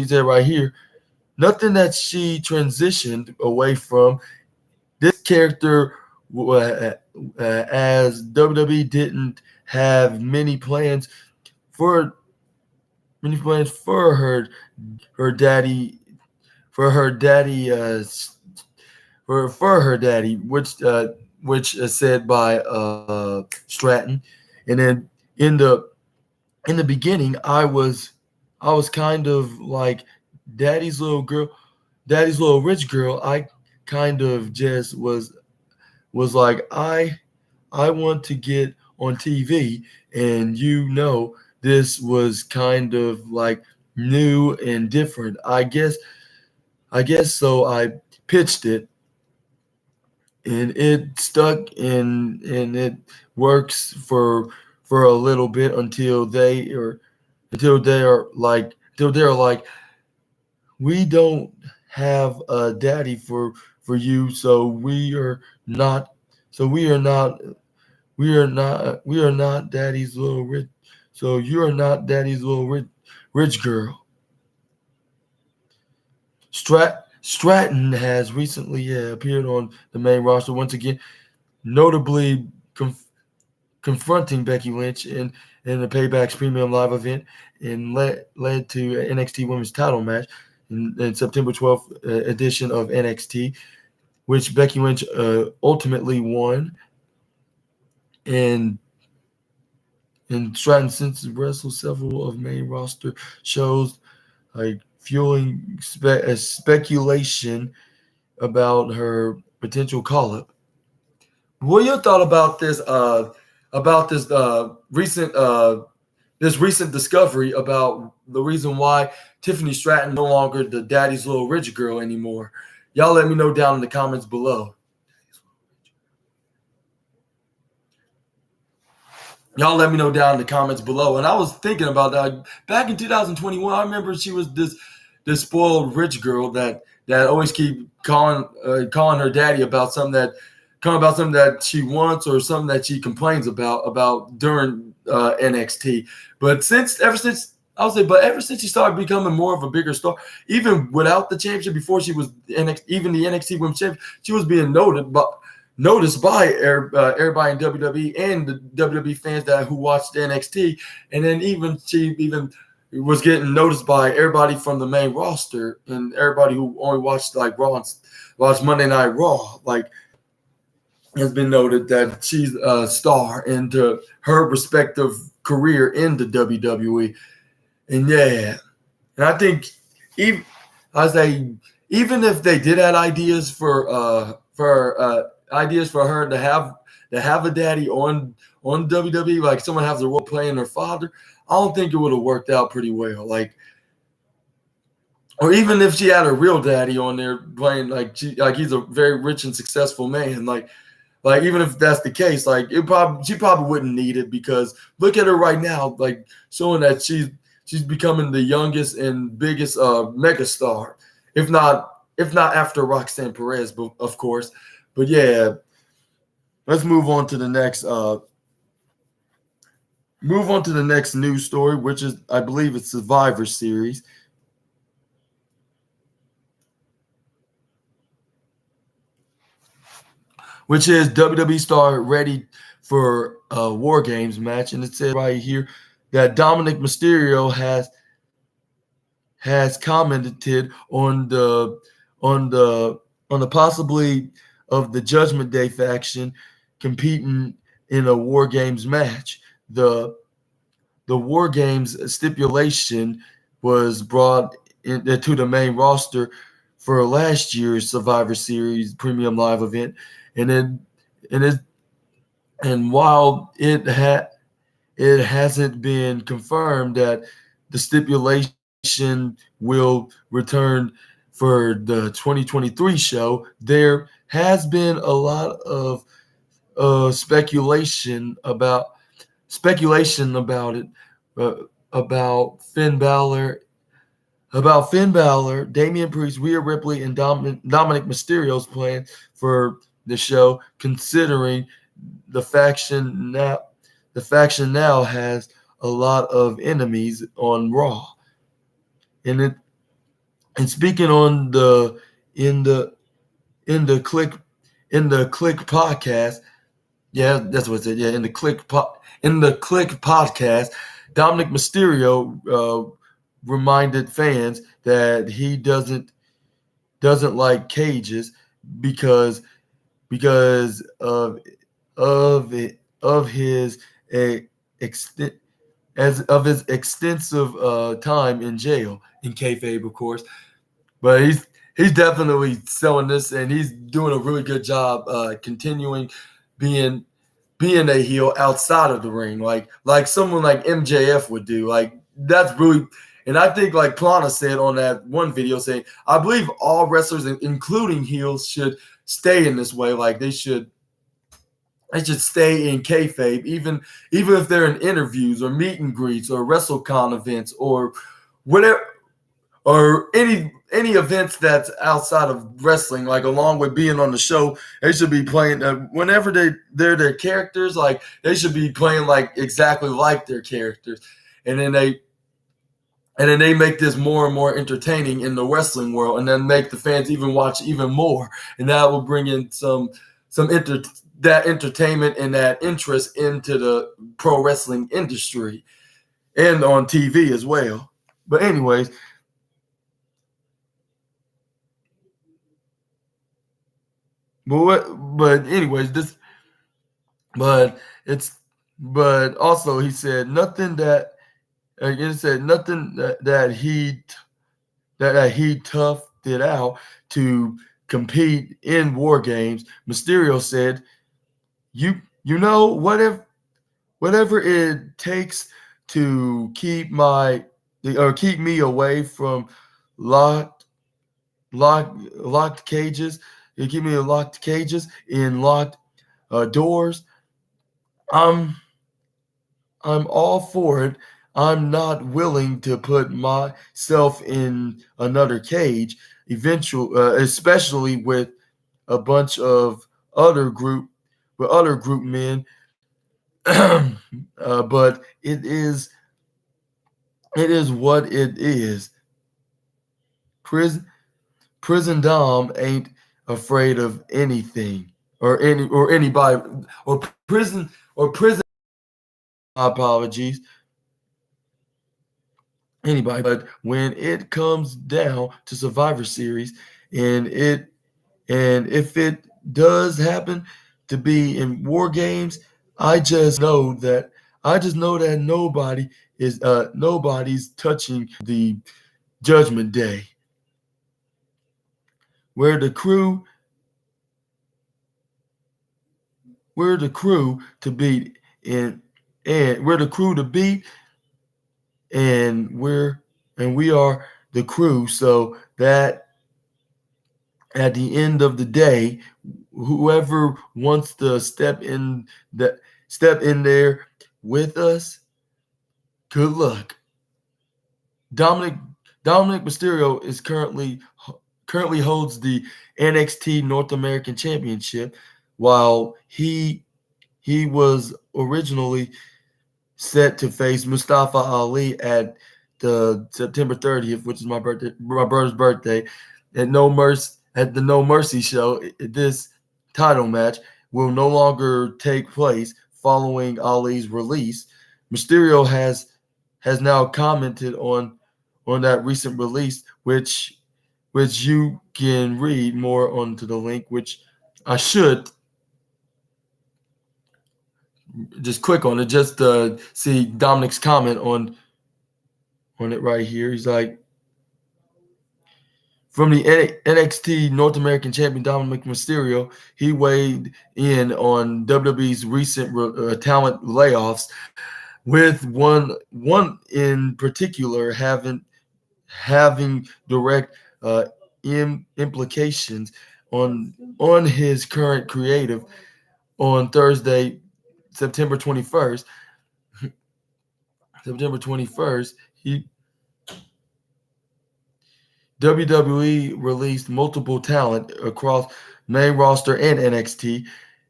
A: said right here, nothing that she transitioned away from. This character, as WWE didn't have many plans for her daddy for her daddy for her daddy, which is said by Stratton. And then in the beginning, I was kind of like daddy's little rich girl. I kind of just was like, I want to get on TV, and this was kind of like new and different. I guess so. I pitched it, and it stuck, and it works for a little bit until they're like, we don't have a daddy for you, so we are not daddy's little rich, so you're not daddy's little rich girl. Stratton has recently appeared on the main roster once again, notably confronting Becky Lynch in the Payback's Premium Live event, and led to an NXT Women's Title match in September 12th edition of NXT, which Becky Lynch ultimately won. And Stratton since wrestled several of main roster shows, like fueling speculation about her potential call-up. What your thought about this? This recent discovery about the reason why Tiffany Stratton no longer the daddy's little rich girl anymore. Y'all let me know down in the comments below. Y'all let me know down in the comments below. And I was thinking about that back in 2021. I remember she was this spoiled rich girl that always keep calling her daddy about something that she wants or something that she complains about during NXT. But ever since she started becoming more of a bigger star, even without the championship, before she was even the NXT Women's Champion, she was being noticed by everybody in WWE and the WWE fans who watched NXT, and then she was getting noticed by everybody from the main roster and everybody who only watched watched Monday Night Raw. Like, has been noted that she's a star into her respective career in the WWE, and I think even even if they did have ideas for her to have a daddy on WWE, like someone has a role playing her father, I don't think it would have worked out pretty well. Like, or even if she had a real daddy on there playing, like he's a very rich and successful man, like even if that's the case, like she probably wouldn't need it, because look at her right now, like showing that she's becoming the youngest and biggest megastar, if not after Roxanne Perez, but of course. But yeah, let's move on to the next news story, which is, I believe, it's Survivor Series. Which is WWE star ready for a War Games match, and it says right here that Dominic Mysterio has commented on the possibility of the Judgment Day faction competing in a War Games match. The War Games stipulation was brought into the main roster for last year's Survivor Series Premium Live event, and while it hasn't been confirmed that the stipulation will return for the 2023 show, there has been a lot of speculation about it, about Finn Balor, Damian Priest, Rhea Ripley, and Dominic Mysterio's plan for the show, considering the faction now has a lot of enemies on Raw. And speaking on in the Click podcast, yeah, that's what it said. Yeah, in the Click podcast, Dominic Mysterio reminded fans that he doesn't like cages because of his extensive time in jail, in kayfabe, of course. But he's definitely selling this, and he's doing a really good job continuing being a heel outside of the ring, like someone like MJF would do. Like, that's really, and I think, like Plana said on that one video, saying, I believe all wrestlers, including heels, should stay in this way. Like, they should stay in kayfabe, even if they're in interviews or meet and greets or WrestleCon events or whatever, or any events that's outside of wrestling. Like, along with being on the show, they should be playing whenever they're their characters. Like, they should be playing like exactly like their characters, and then they make this more and more entertaining in the wrestling world, and then make the fans even watch even more, and that will bring in that entertainment and that interest into the pro wrestling industry and on TV as well. But anyways, but also he said nothing that he toughed it out to compete in War Games. Mysterio said you know whatever it takes to keep me away from locked locked cages, you keep me in locked cages in locked doors. I'm I'm all for it. I'm not willing to put myself in another cage, especially with a bunch of other group other group men. But it is what it is. Prison Prison Dom ain't afraid of anything or anybody or prison. Apologies, anybody. But when it comes down to Survivor Series, and if it does happen to be in War Games, I just know that nobody's touching the Judgment Day, where the crew we're the crew to beat and we're the crew to beat and we are the crew, so that at the end of the day, whoever wants to step in there with us, good luck. Dominic Dominic Mysterio is currently holds the NXT North American Championship, while he was originally set to face Mustafa Ali at the September 30th, which is my brother's birthday, at the No Mercy show. This title match will no longer take place following Ali's release. Mysterio has now commented on that recent release, which you can read more onto the link, which I should just click on it just to see Dominic's comment on it right here. He's like, from the NXT North American Champion Dominic Mysterio, he weighed in on WWE's recent talent layoffs, with one in particular having direct implications on his current creative. On Thursday, September 21st, he WWE released multiple talent across main roster and NXT,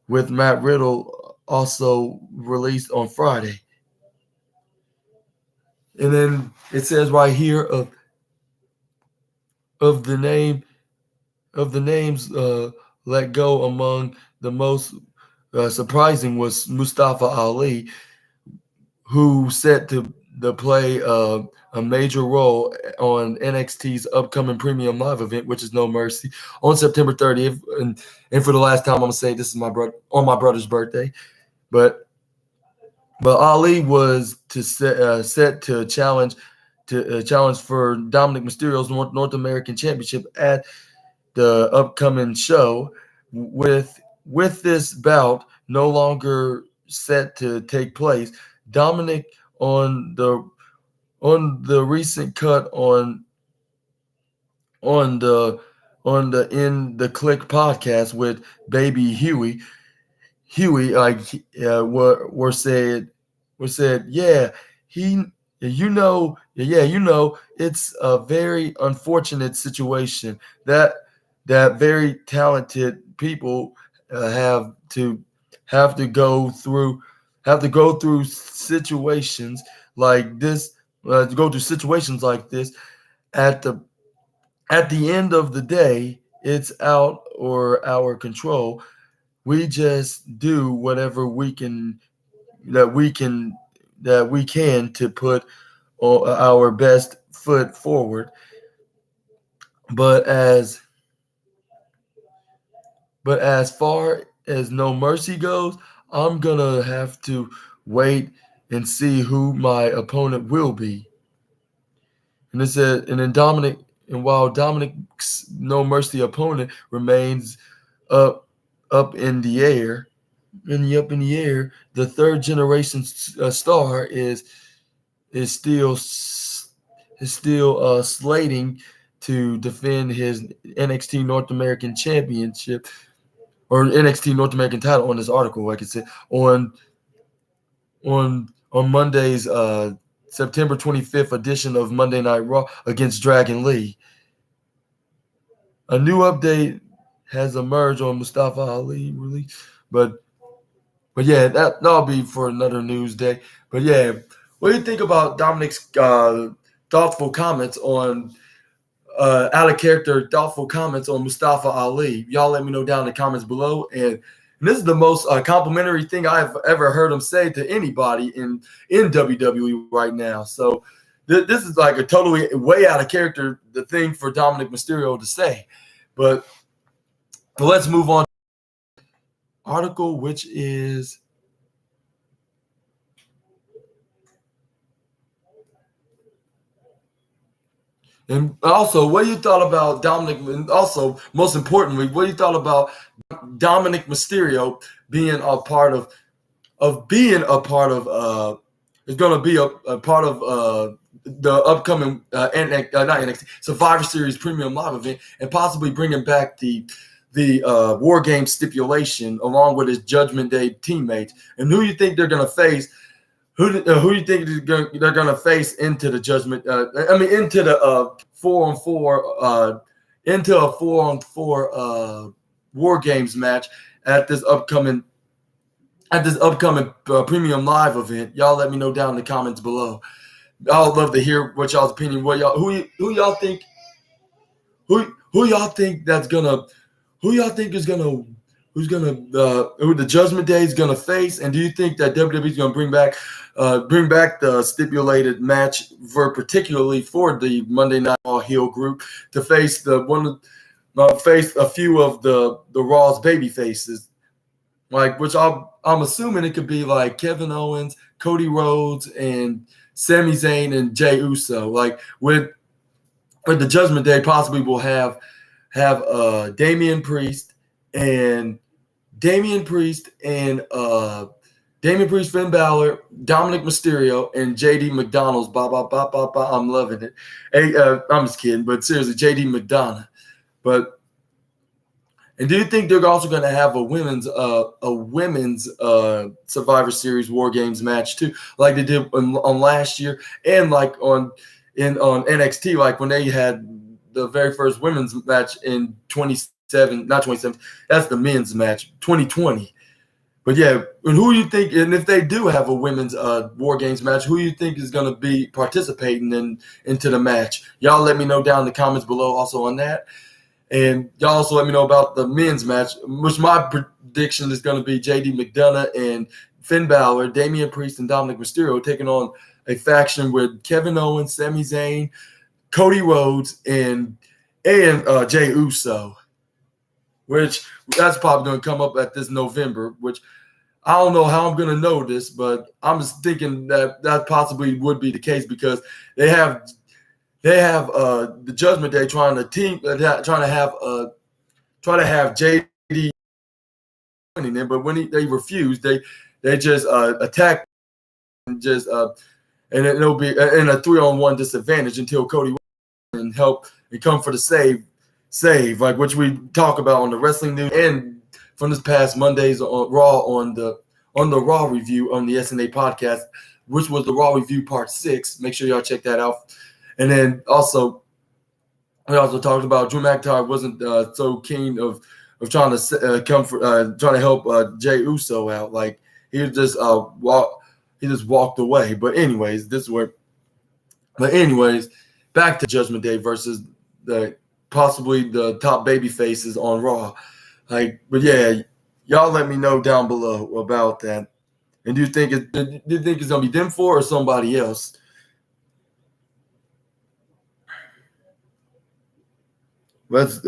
A: with Matt Riddle also released on Friday. And then it says right here of the names let go. Among the most surprising was Mustafa Ali, who set to play a major role on NXT's upcoming premium live event, which is No Mercy, on September 30th. And for the last time, I'm gonna say this is my brother's birthday, but Ali was set to challenge for Dominic Mysterio's North American Championship at the upcoming show. With this bout no longer set to take place, Dominic on the recent cut on the In the Click podcast with Baby Huey, like were said, yeah, he it's a very unfortunate situation that very talented people have to go through situations like this, to go through situations like this. At the end of the day, it's out or our control. We just do whatever that we can to put our best foot forward. But as far as No Mercy goes, I'm gonna have to wait and see who my opponent will be. And it said, while Dominic's No Mercy opponent remains up in the air, in the air. The third generation star is still slating to defend his NXT North American Championship or NXT North American title on this article, like I said, on Monday's September 25th edition of Monday Night Raw against Dragon Lee. A new update has emerged on Mustafa Ali release, but yeah, that'll be for another news day. But yeah, what do you think about Dominic's thoughtful comments on out of character thoughtful comments on Mustafa Ali? Y'all let me know down in the comments below. And this is the most complimentary thing I've ever heard him say to anybody in WWE right now. So this is like a totally way out of character, the thing for Dominic Mysterio to say. But let's move on. Article, which is and also, what you thought about Dominic? And also, most importantly, what you thought about Dominic Mysterio being a part of is going to be a part of the upcoming not NXT Survivor Series Premium Live event, and possibly bringing back the War Game stipulation along with his Judgment Day teammates. And who you think they're going to face? Who do you think they're going to face into the Judgment? Into the 4-on-4 into a 4-on-4 War Games match at this upcoming Premium Live event. Y'all let me know down in the comments below. I would love to hear what y'all's opinion. Who y'all think that's gonna who the Judgment Day is gonna face? And do you think that WWE is gonna bring back the stipulated match particularly for the Monday Night Raw heel group to face face a few of the Raw's baby faces? Like, which I'm assuming it could be like Kevin Owens, Cody Rhodes, and Sami Zayn and Jey Uso. Like with the Judgment Day, possibly will have Damian Priest, Finn Balor, Dominic Mysterio, and JD McDonald's. I'm loving it. Hey, I'm just kidding, but seriously, JD McDonough. And do you think they're also going to have a women's Survivor Series War Games match too, like they did on last year, and like on NXT, like when they had the very first women's match in 2017? That's the men's match, 2020. But yeah, and who you think? And if they do have a women's War Games match, who you think is going to be participating into the match? Y'all let me know down in the comments below. Also on that. And y'all also let me know about the men's match, which my prediction is going to be JD McDonough and Finn Balor, Damian Priest, and Dominic Mysterio taking on a faction with Kevin Owens, Sami Zayn, Cody Rhodes, and Jey Uso, which that's probably going to come up at this November, which I don't know how I'm going to know this, but I'm just thinking that possibly would be the case because they have the Judgment Day trying to have JD winning them, but when they refuse, they just attack and just and it'll be in a 3-on-1 disadvantage until Cody and help and come for the save, like which we talk about on the wrestling news and from this past Monday's on Raw on the Raw review on the SNA podcast, which was the Raw review part 6. Make sure y'all check that out. And then also, we also talked about Drew McIntyre wasn't so keen of trying to trying to help Jey Uso out. Like he just walked away. But anyways, back to Judgment Day versus possibly the top baby faces on Raw. Like, but yeah, y'all let me know down below about that. And do you think it's gonna be them four or somebody else? Let's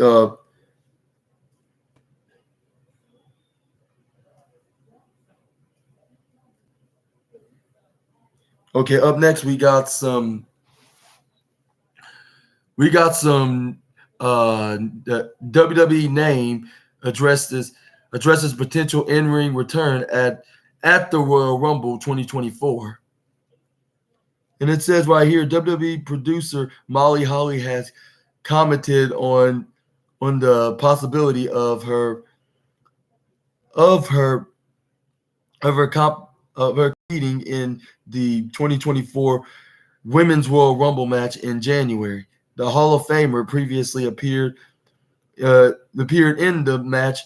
A: okay, up next we got some the WWE name addressed as addresses potential in-ring return at the Royal Rumble 2024. And it says right here, WWE producer Molly Holly has commented on the possibility of her of her of her competing in the 2024 Women's Royal Rumble match in January. The Hall of Famer previously appeared in the match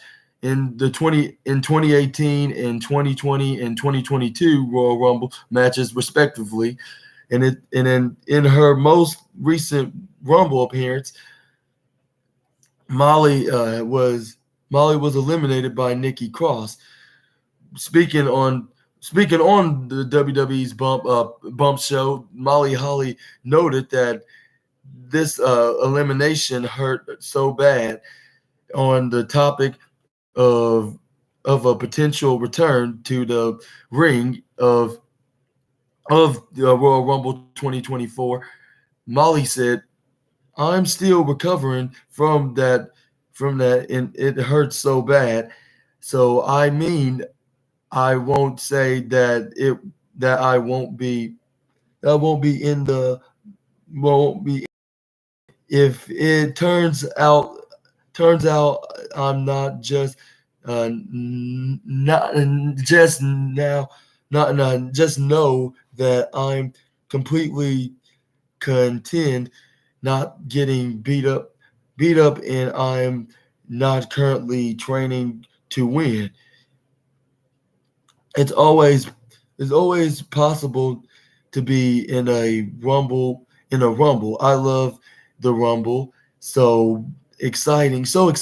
A: in 2018 and 2020 and 2022 Royal Rumble matches respectively. And in her most recent Rumble appearance, Molly was eliminated by Nikki Cross. Speaking on the WWE's bump show, Molly Holly noted that this elimination hurt so bad on the topic of a potential return to the ring of the Royal Rumble 2024. Molly said, "I'm still recovering from that, and it hurts so bad. So I mean, I won't say that I won't be in the won't be if it turns out I'm not just not just now not just know that I'm completely content, not getting beat up, and I'm not currently training to win. It's always possible to be in a rumble. I love the rumble. So exciting, so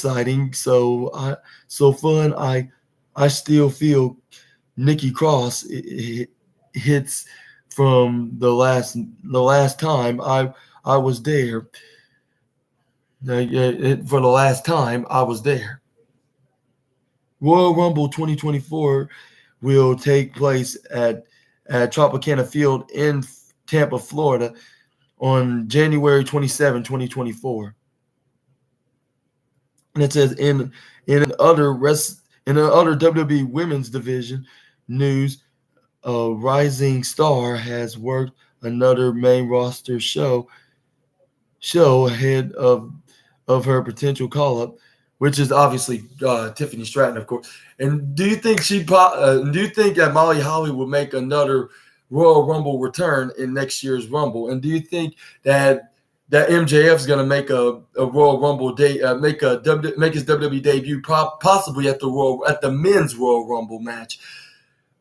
A: fun. I still feel Nikki Cross hits from the last time I was there. For the last time I was there. Royal Rumble 2024 will take place at Tropicana Field in Tampa, Florida on January 27, 2024. And it says in other WWE women's division news, a rising star has worked another main roster show ahead of her potential call up, which is obviously Tiffany Stratton, of course. And do you think that Molly Holly will make another Royal Rumble return in next year's Rumble? And do you think that MJF is going to make a Royal Rumble make his WWE debut possibly at the men's Royal Rumble match?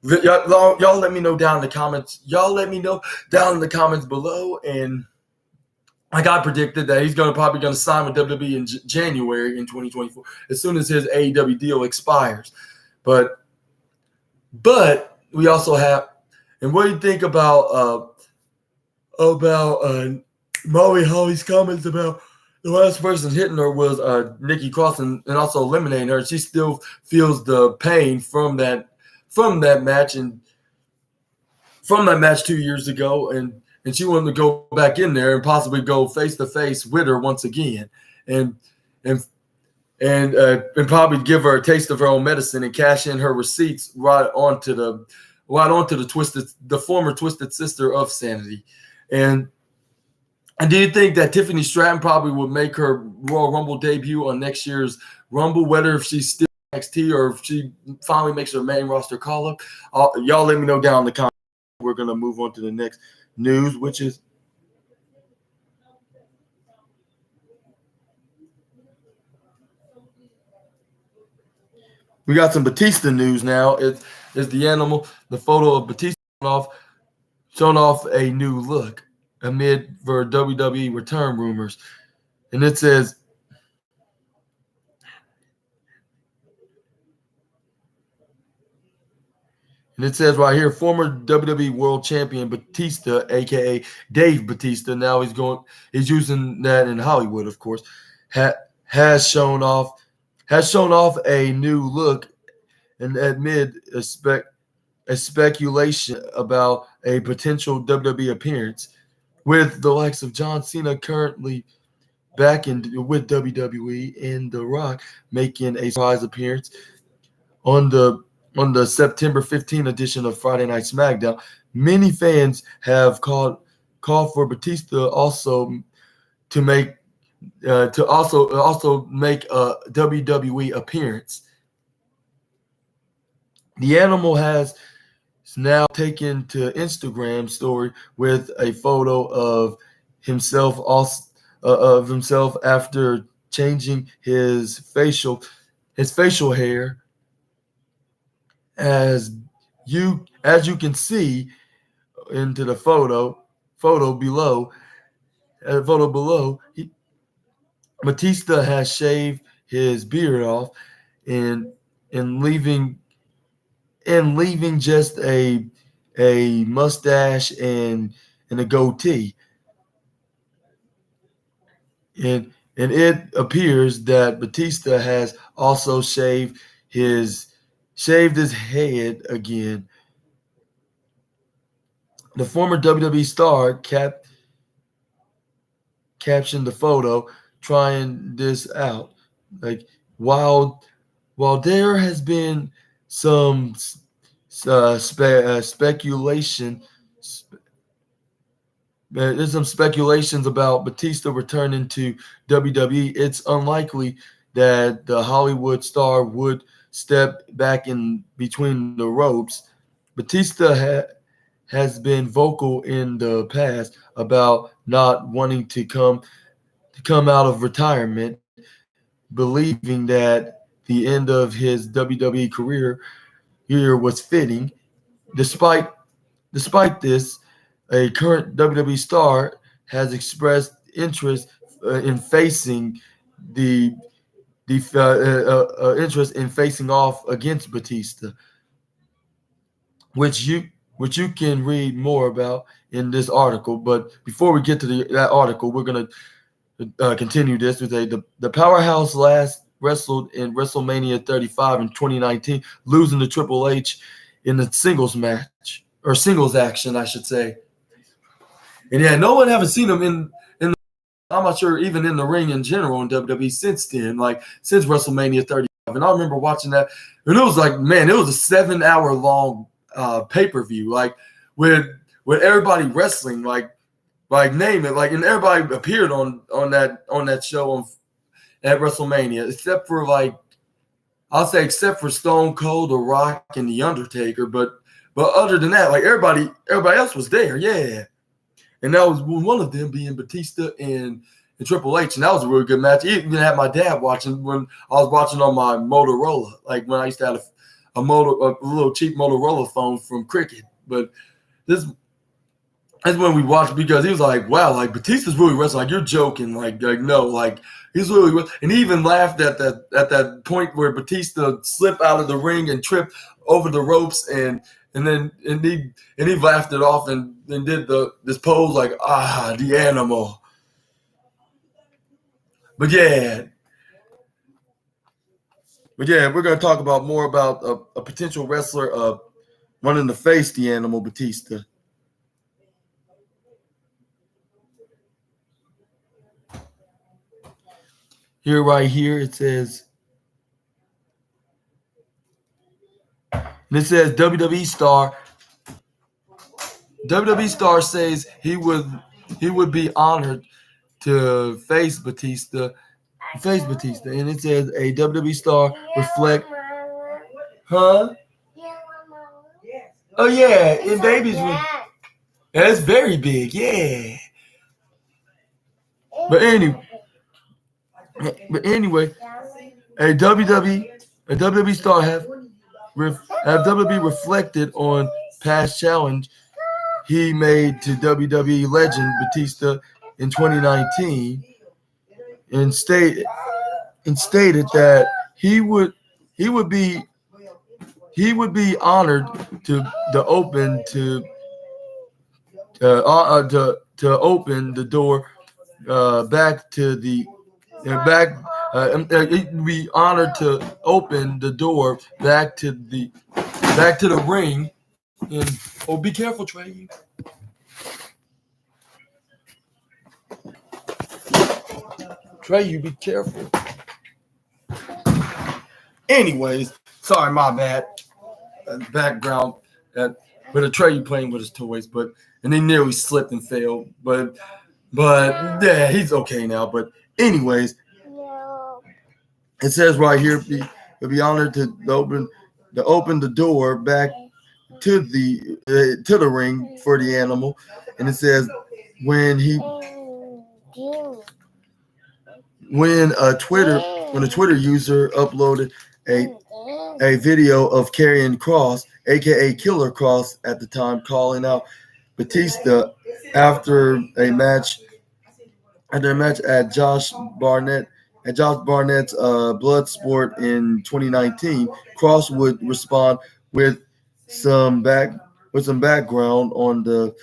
A: Y'all let me know down in the comments. Y'all let me know down in the comments below. And like I predicted, that he's probably going to sign with WWE in January in 2024 as soon as his AEW deal expires. But we also have, and what do you think about Molly Holly's comments about the last person hitting her was Nikki Cross and also eliminating her? She still feels the pain from that match and from that match 2 years ago, and she wanted to go back in there and possibly go face to face with her once again, and probably give her a taste of her own medicine and cash in her receipts right onto the former Twisted Sister of Sanity. And do you think that Tiffany Stratton probably would make her Royal Rumble debut on next year's Rumble, whether if she's still NXT or if she finally makes her main roster call up? Y'all let me know down in the comments. We're going to move on to the next news, which is we got some Batista news now. It's the animal, the photo of Batista showing off a new look amid for WWE return rumors. And it says, right here, former WWE World Champion Batista, aka Dave Batista, now he's using that in Hollywood, of course, has shown off a new look and amid a speculation about a potential WWE appearance, with the likes of John Cena currently back with WWE and The Rock making a surprise appearance. on the September 15 edition of Friday Night SmackDown, many fans have called for Batista also to make to make a WWE appearance. The animal has now taken to Instagram story with a photo of himself after changing his facial hair. As you can see into the photo below, Batista has shaved his beard off and and leaving just a mustache and a goatee. And it appears that Batista has also shaved his head again. The former WWE star captioned the photo trying this out. Like while there has been some speculation, there's some speculations about Batista returning to WWE. It's unlikely that the Hollywood star would step back in between the ropes. Batista has been vocal in the past about not wanting to come out of retirement, believing that the end of his WWE career was fitting. Despite this, a current WWE star has expressed interest in facing the interest in facing off against Batista, which you can read more about in this article. But before we get to that article, we're gonna continue this with the powerhouse last wrestled in WrestleMania 35 in 2019, losing to Triple H in the singles match or singles action, I should say. And yeah, no one haven't seen him in I'm not sure even in the ring in general in WWE since then, like since WrestleMania 35. And I remember watching that, and it was like, man, it was a 7-hour long pay-per-view, like with everybody wrestling, like name it, like, and everybody appeared on that show at WrestleMania, except for except for Stone Cold, The Rock, and The Undertaker. But other than that, like everybody else was there, yeah. And that was one of them being Batista and Triple H, and that was a really good match. I even had my dad watching when I was watching on my Motorola, like when I used to have a little cheap Motorola phone from Cricket. But that's when we watched, because he was like, wow, like Batista's really wrestling. Like, you're joking. Like no, like he's really, and he even laughed at that point where Batista slipped out of the ring and tripped over the ropes, and he laughed it off and did this pose like, the animal. But yeah, we're gonna talk about more about a potential wrestler wanting to face the animal Batista. Right here, it says, WWE star says he would be honored to face Batista, and it says a WWE star reflect, huh? Oh yeah, in babies, that's very big, yeah. But anyway, a WWE star have WWE reflected on past challenge he made to WWE legend Batista in 2019, and stated that he would be honored to open open the door back to the he'd be honored to open the door back to the ring. And be careful, Trey. You be careful. Anyways, Sorry, my bad. Background with a Trey playing with his toys, and he nearly slipped and fell. But yeah, he's okay now. But anyways, it says right here, you'll be honored to open the door back to the ring for the animal, and it says when a Twitter user uploaded a video of Karrion Kross, aka Killer Kross, at the time, calling out Batista after a match at Josh Barnett's Bloodsport in 2019. Kross would respond with some background on the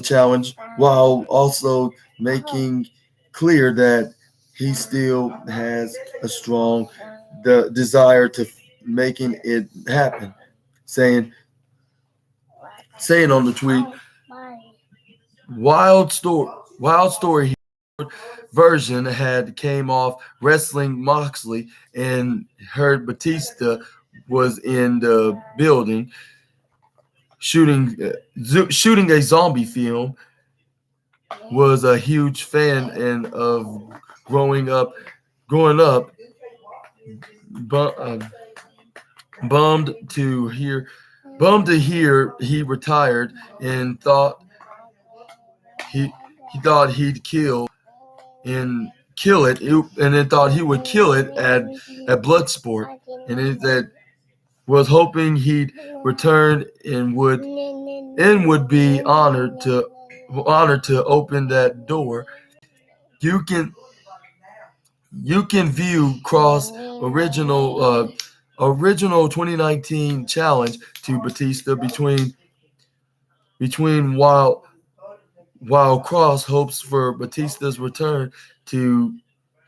A: challenge, while also making clear that he still has a strong desire to making it happen, saying on the tweet, wild story version had came off wrestling Moxley and heard Batista was in the building shooting a zombie film, was a huge fan and of growing up bummed to hear he retired, and thought he'd kill it, and then thought he would kill it at Bloodsport, and that was hoping he'd return and would be honored to open that door. You can view Kross' original 2019 challenge to Batista between while Kross hopes for Batista's return to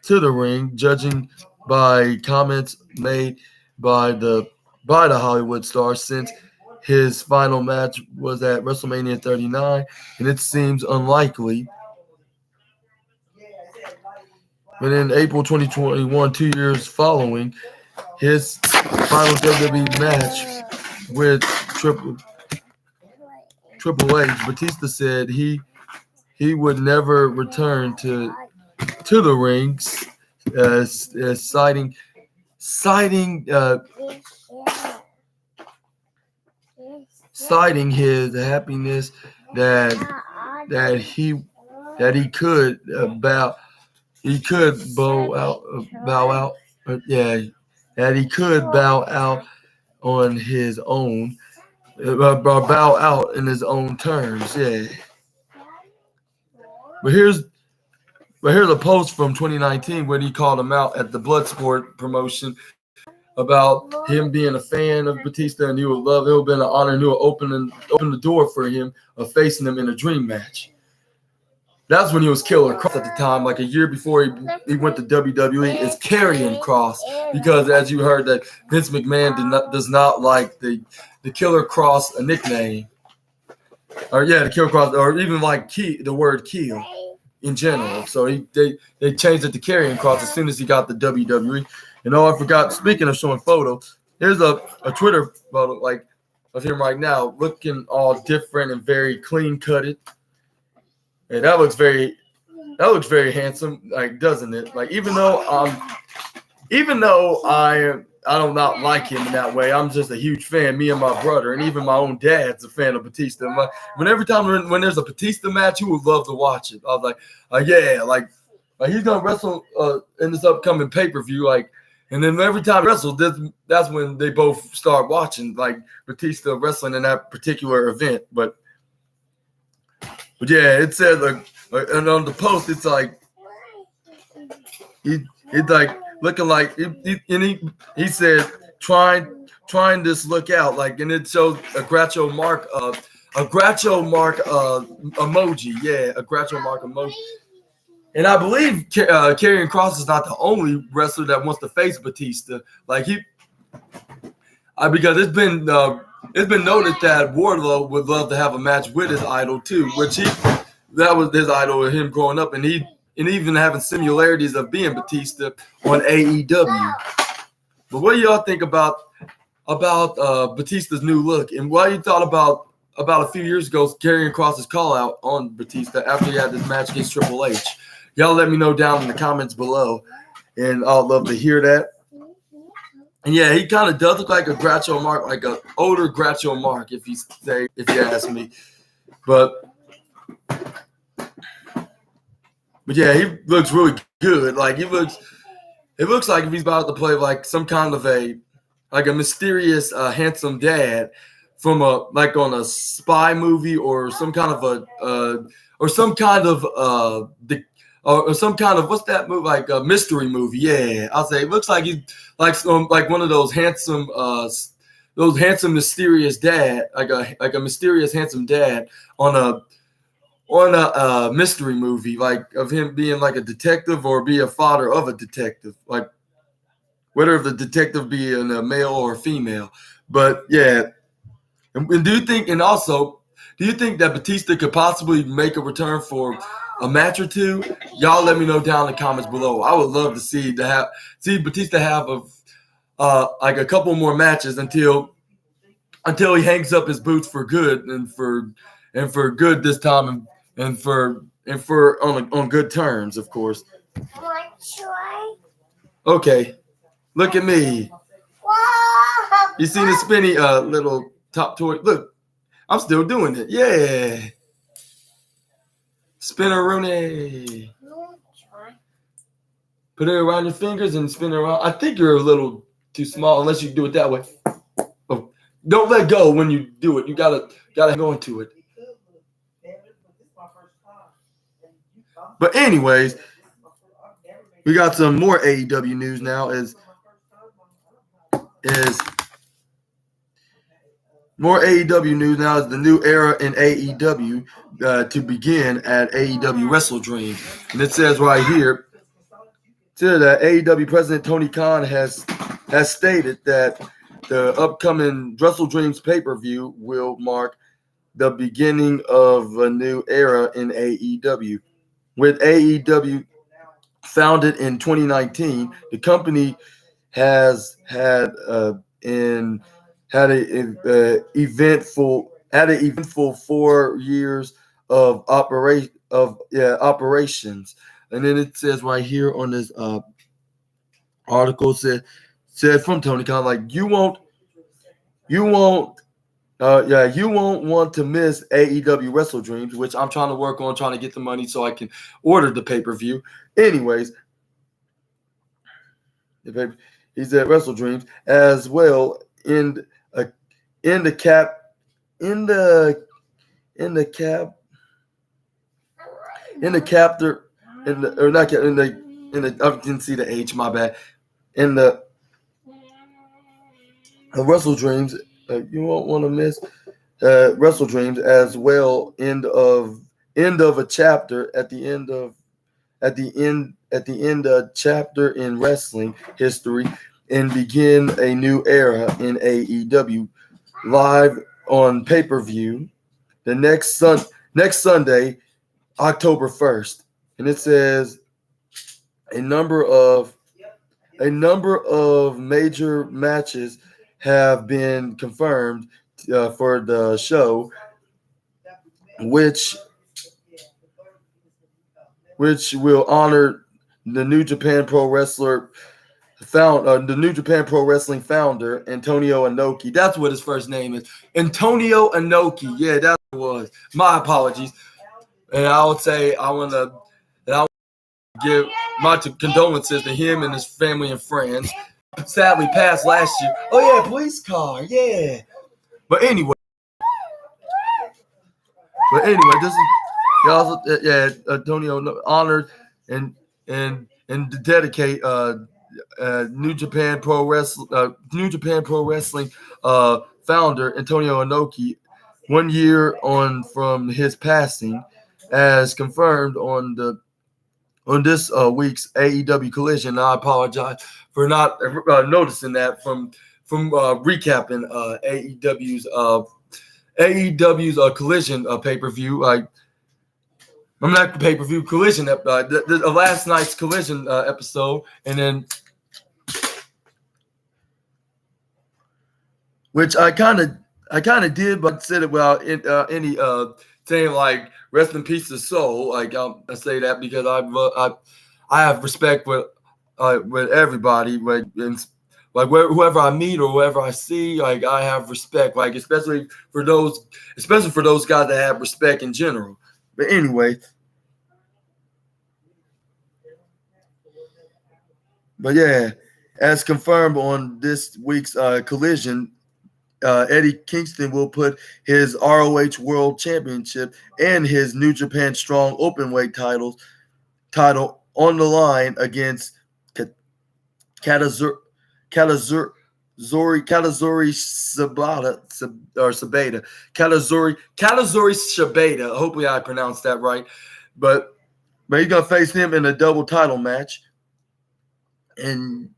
A: the ring, judging by comments made by the Hollywood star since his final match was at WrestleMania 39, and it seems unlikely. But in April 2021, 2 years following his final WWE match with Triple H, Batista said he would never return to the rings, citing his happiness that he could bow out on his own, bow out in his own terms. Yeah. But here's a post from 2019 when he called him out at the Bloodsport promotion about him being a fan of Batista, and it would have been an honor, and he would open the door for him of facing him in a dream match. That's when he was Killer Kross at the time, like a year before he went to WWE. Is Karrion Kross, because as you heard that Vince McMahon does not like the Killer Kross a nickname, the Killer Kross, or even like the word kill in general. So they changed it to Karrion Kross as soon as he got the WWE. And I forgot, speaking of showing photos, here's a Twitter photo like of him right now, looking all different and very clean cutted. And that looks very handsome, like, doesn't it? Like, even though I do not like him in that way, I'm just a huge fan. Me and my brother, and even my own dad's a fan of Batista. Every time when there's a Batista match, you would love to watch it. I was like he's gonna wrestle in this upcoming pay-per-view, like. And then every time he wrestled, that's when they both start watching, like, Batista wrestling in that particular event. But yeah, it said and on the post, it's like he's like looking like he said trying this look out, like, and it shows a Groucho Mark emoji, a Groucho Mark emoji. And I believe Karrion Kross is not the only wrestler that wants to face Batista. Like because it's been noted that Wardlow would love to have a match with his idol too, which that was his idol with him growing up, and even having similarities of being Batista on AEW. But what do y'all think about Batista's new look and what you thought about a few years ago carrying across his call out on Batista after he had this match against Triple H. Y'all let me know down in the comments below, and I'd love to hear that. And yeah, he kind of does look like a Groucho Marx, like an older Groucho Marx, if you ask me. But yeah, he looks really good. Like it looks like if he's about to play like some kind of a mysterious handsome dad from on a spy movie or some kind of what's that movie, like a mystery movie. Yeah, I'll say it looks like he's like one of those handsome mysterious dad, like a mysterious handsome dad on a mystery movie, like of him being like a detective or be a father of a detective, like whether the detective be a male or a female. But yeah, and do you think that Batista could possibly make a return for a match or two? Y'all let me know down in the comments below. I would love to see Batista have like a couple more matches until he hangs up his boots for good and for good this time and for on good terms, of course. Okay, look at me. You see the spinny little top toy? Look, I'm still doing it. Yeah. Spin-a-rooney. Put it around your fingers and spin it around. I think you're a little too small unless you do it that way. Oh, don't let go when you do it. You gotta go into it. But anyways, we got some more AEW news now. Is more AEW news now is the new era in AEW to begin at AEW Wrestle Dream. And it says right here, that AEW President Tony Khan has stated that the upcoming Wrestle Dreams pay-per-view will mark the beginning of a new era in AEW. With AEW founded in 2019, the company has had an eventful 4 years of operations. And then it says right here on this article said from Tony Khan, like you won't want to miss AEW Wrestle Dreams, which I'm trying to work on, trying to get the money so I can order the pay-per-view. Anyways, he's at Wrestle Dreams as well in the I didn't see the H, my bad. In the Wrestle Dreams, you won't want to miss Wrestle Dreams as well. End of a chapter at the end chapter in wrestling history, and begin a new era in AEW live on pay-per-view the next Sunday, October 1st. And it says a number of major matches have been confirmed for the show, which will honor the New Japan Pro Wrestling founder Antonio Inoki. That's what his first name is, Antonio Inoki. Yeah, that was. My apologies. And I would say I want to give my condolences to him and his family and friends. Sadly passed last year. Oh yeah, police car. Yeah. But anyway, this is also Antonio honored and to dedicate New Japan Pro Wrestling founder Antonio Inoki 1 year on from his passing, as confirmed on this week's AEW Collision. I apologize for not noticing that from recapping AEW's Collision pay-per-view. I'm not pay-per-view Collision. The last night's Collision episode, and then which I kind of did, but I said it without any saying like rest in peace to soul. Like I say that because I have respect with everybody, like whoever I meet or whoever I see, like I have respect, like especially for those guys that have respect in general. But anyway, but yeah, as confirmed on this week's Collision, Eddie Kingston will put his ROH World Championship and his New Japan Strong Openweight title on the line against Katazuri Sabata. Katazuri Shibata. Hopefully I pronounced that right. But he's gonna face him in a double title match. And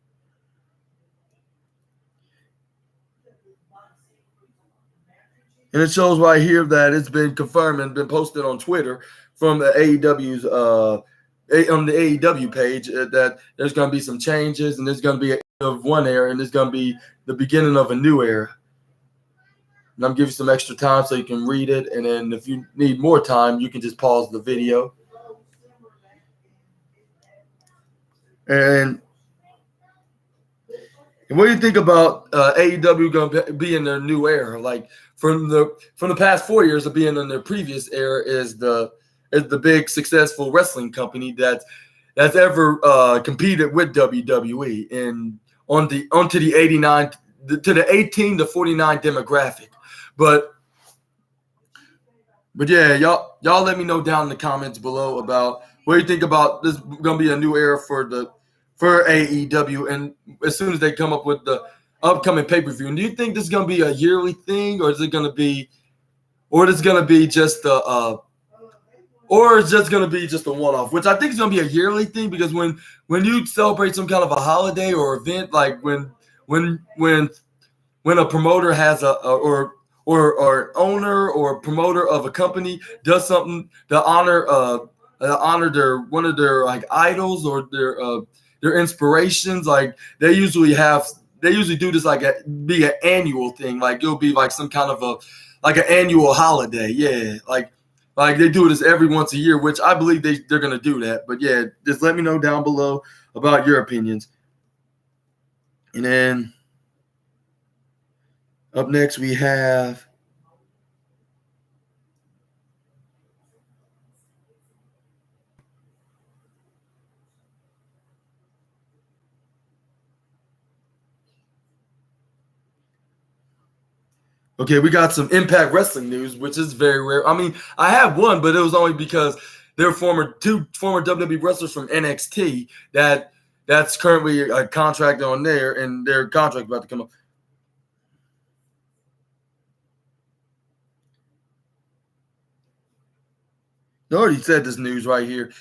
A: it shows right here that it's been confirmed and been posted on Twitter from the AEW's on the AEW page that there's going to be some changes and there's going to be an end of one era and there's going to be the beginning of a new era. And I'm giving you some extra time so you can read it. And then if you need more time, you can just pause the video. And what do you think about AEW going to be in their new era? Like from the past 4 years of being in their previous era is the big successful wrestling company that's ever competed with WWE and onto the 89 to the 18 to 49 demographic. But yeah, y'all let me know down in the comments below about what you think about this going to be a new era for AEW, and as soon as they come up with the upcoming pay-per-view. And do you think this is going to be a yearly thing, or is it going to be just or it's just going to be just a one-off, which I think is going to be a yearly thing, because when you celebrate some kind of a holiday or event, like when a promoter has or an owner or a promoter of a company does something to honor their one of their like idols or their inspirations, like they usually do this like be an annual thing, like it'll be like some kind of an annual holiday, yeah, like they do this every once a year, which I believe they're gonna do that. But yeah, just let me know down below about your opinions. And then up next we have okay, we got some Impact Wrestling news, which is very rare. I mean, I have one, but it was only because they're two former WWE wrestlers from NXT that's currently a contract on there, and their contract about to come up. I already said this news right here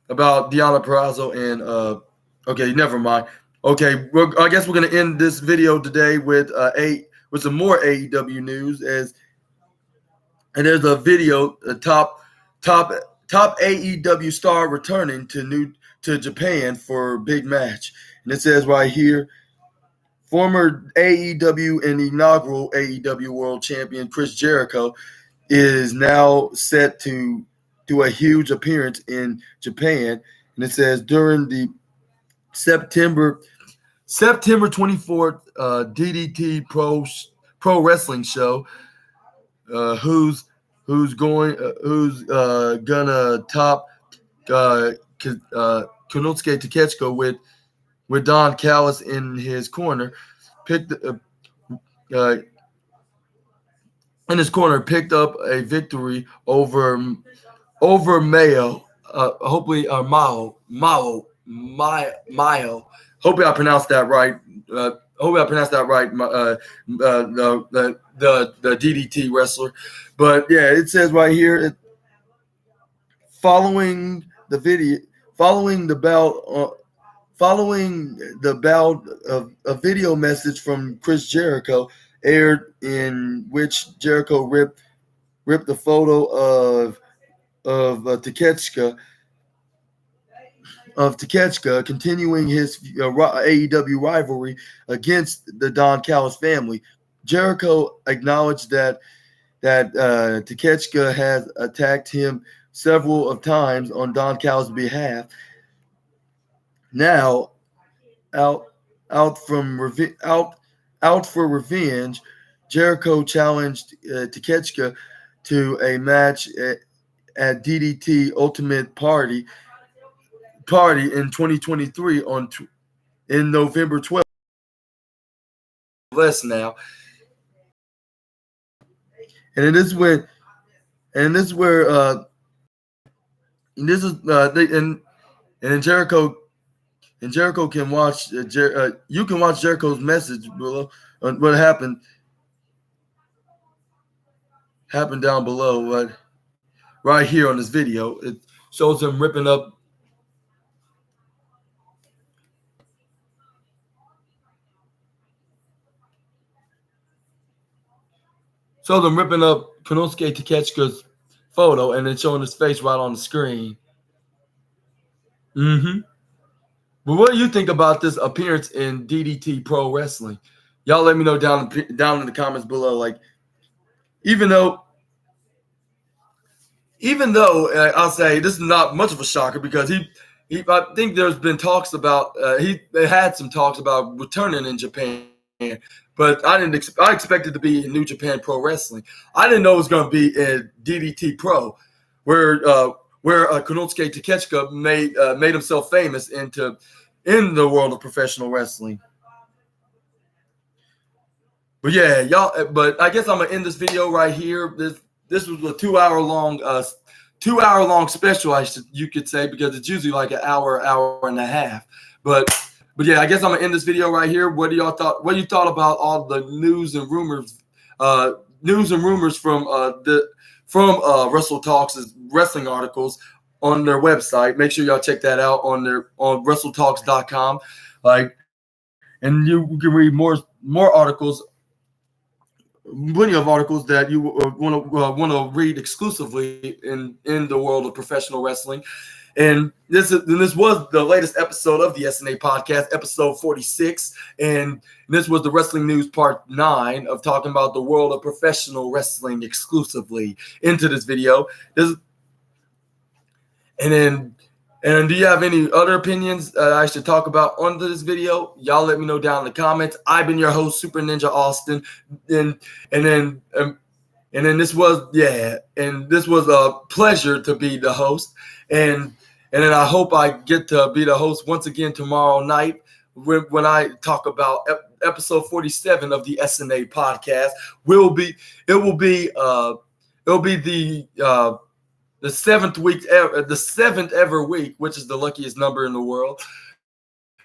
A: about Deonna Purrazzo and okay, never mind. Okay, I guess we're gonna end this video today with some more AEW news. And there's a video, a top AEW star returning to Japan for a big match, and it says right here, former AEW and inaugural AEW World Champion Chris Jericho is now set to do a huge appearance in Japan, and it says during the September 24th DDT Pro Wrestling show, who's gonna top Konosuke Takeshita with Don Callis in his corner, picked up a victory over Mayo. Hopefully, Mao. Hopefully, I pronounced that right. The DDT wrestler. But yeah, it says right here, following the bout of a video message from Chris Jericho aired, in which Jericho ripped a photo of Takeshita, continuing his AEW rivalry against the Don Callis family. Jericho acknowledged that Takeshita has attacked him several of times on Don Callis' behalf. Now, out out for revenge, Jericho challenged Takeshita to a match at DDT Ultimate Party in 2023 in November 12th. Less now, and this is where and this is where and this is and Jericho can watch you can watch Jericho's message below on what happened down below, but right here on this video it shows him ripping up Konosuke Takeshita's photo and then showing his face right on the screen. But what do you think about this appearance in DDT Pro Wrestling? Y'all let me know down in the comments below. Like, even though I'll say this is not much of a shocker because I think there's been talks about they had some talks about returning in Japan, but I expected to be in New Japan Pro Wrestling. I didn't know it was going to be in DDT Pro, where Konosuke Takeshita made himself famous in the world of professional wrestling. But yeah, y'all. But I guess I'm gonna end this video right here. This was a 2 hour long special, you could say, because it's usually like an hour and a half. But yeah, I guess I'm gonna end this video right here. What do y'all thought? What you thought about all the news and rumors from Wrestle Talks' wrestling articles on their website? Make sure y'all check that out on WrestleTalks.com. And you can read more articles. Plenty of articles that you want to read exclusively in the world of professional wrestling. And this was the latest episode of the SNA podcast, episode 46. And this was the Wrestling News Part 9 of talking about the world of professional wrestling exclusively into this video. And do you have any other opinions that I should talk about on this video? Y'all let me know down in the comments. I've been your host, Super Ninja Austin. And then this was a pleasure to be the host. And then I hope I get to be the host once again tomorrow night when I talk about episode 47 of the SNA podcast. It will be the seventh ever week, which is the luckiest number in the world.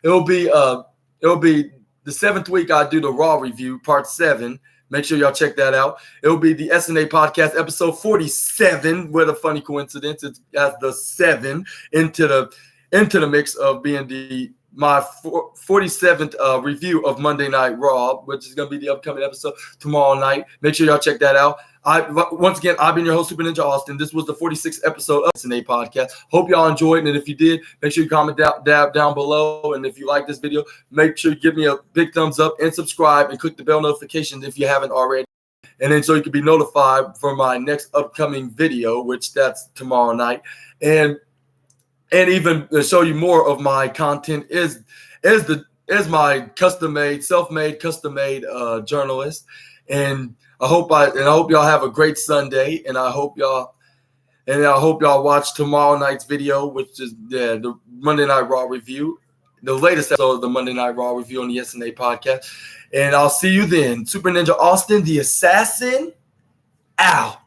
A: It'll be the seventh week I do the Raw review, part 7. Make sure y'all check that out. It'll be the SNA podcast, episode 47. What a funny coincidence! It has the 7 into the mix of being my 47th review of Monday Night Raw, which is going to be the upcoming episode tomorrow night. Make sure y'all check that out. Once again, I've been your host, Super Ninja Austin. This was the 46th episode of SNA podcast. Hope y'all enjoyed it. And if you did, make sure you comment down below. And if you like this video, make sure you give me a big thumbs up and subscribe and click the bell notifications if you haven't already. And then so you can be notified for my next upcoming video, which that's tomorrow night. And even to show you more of my content is my self-made journalist. And I hope y'all have a great Sunday, and I hope y'all watch tomorrow night's video, which is the Monday Night Raw review, the latest episode of the Monday Night Raw review on the SNA podcast. And I'll see you then. Super Ninja Austin, the Assassin, out.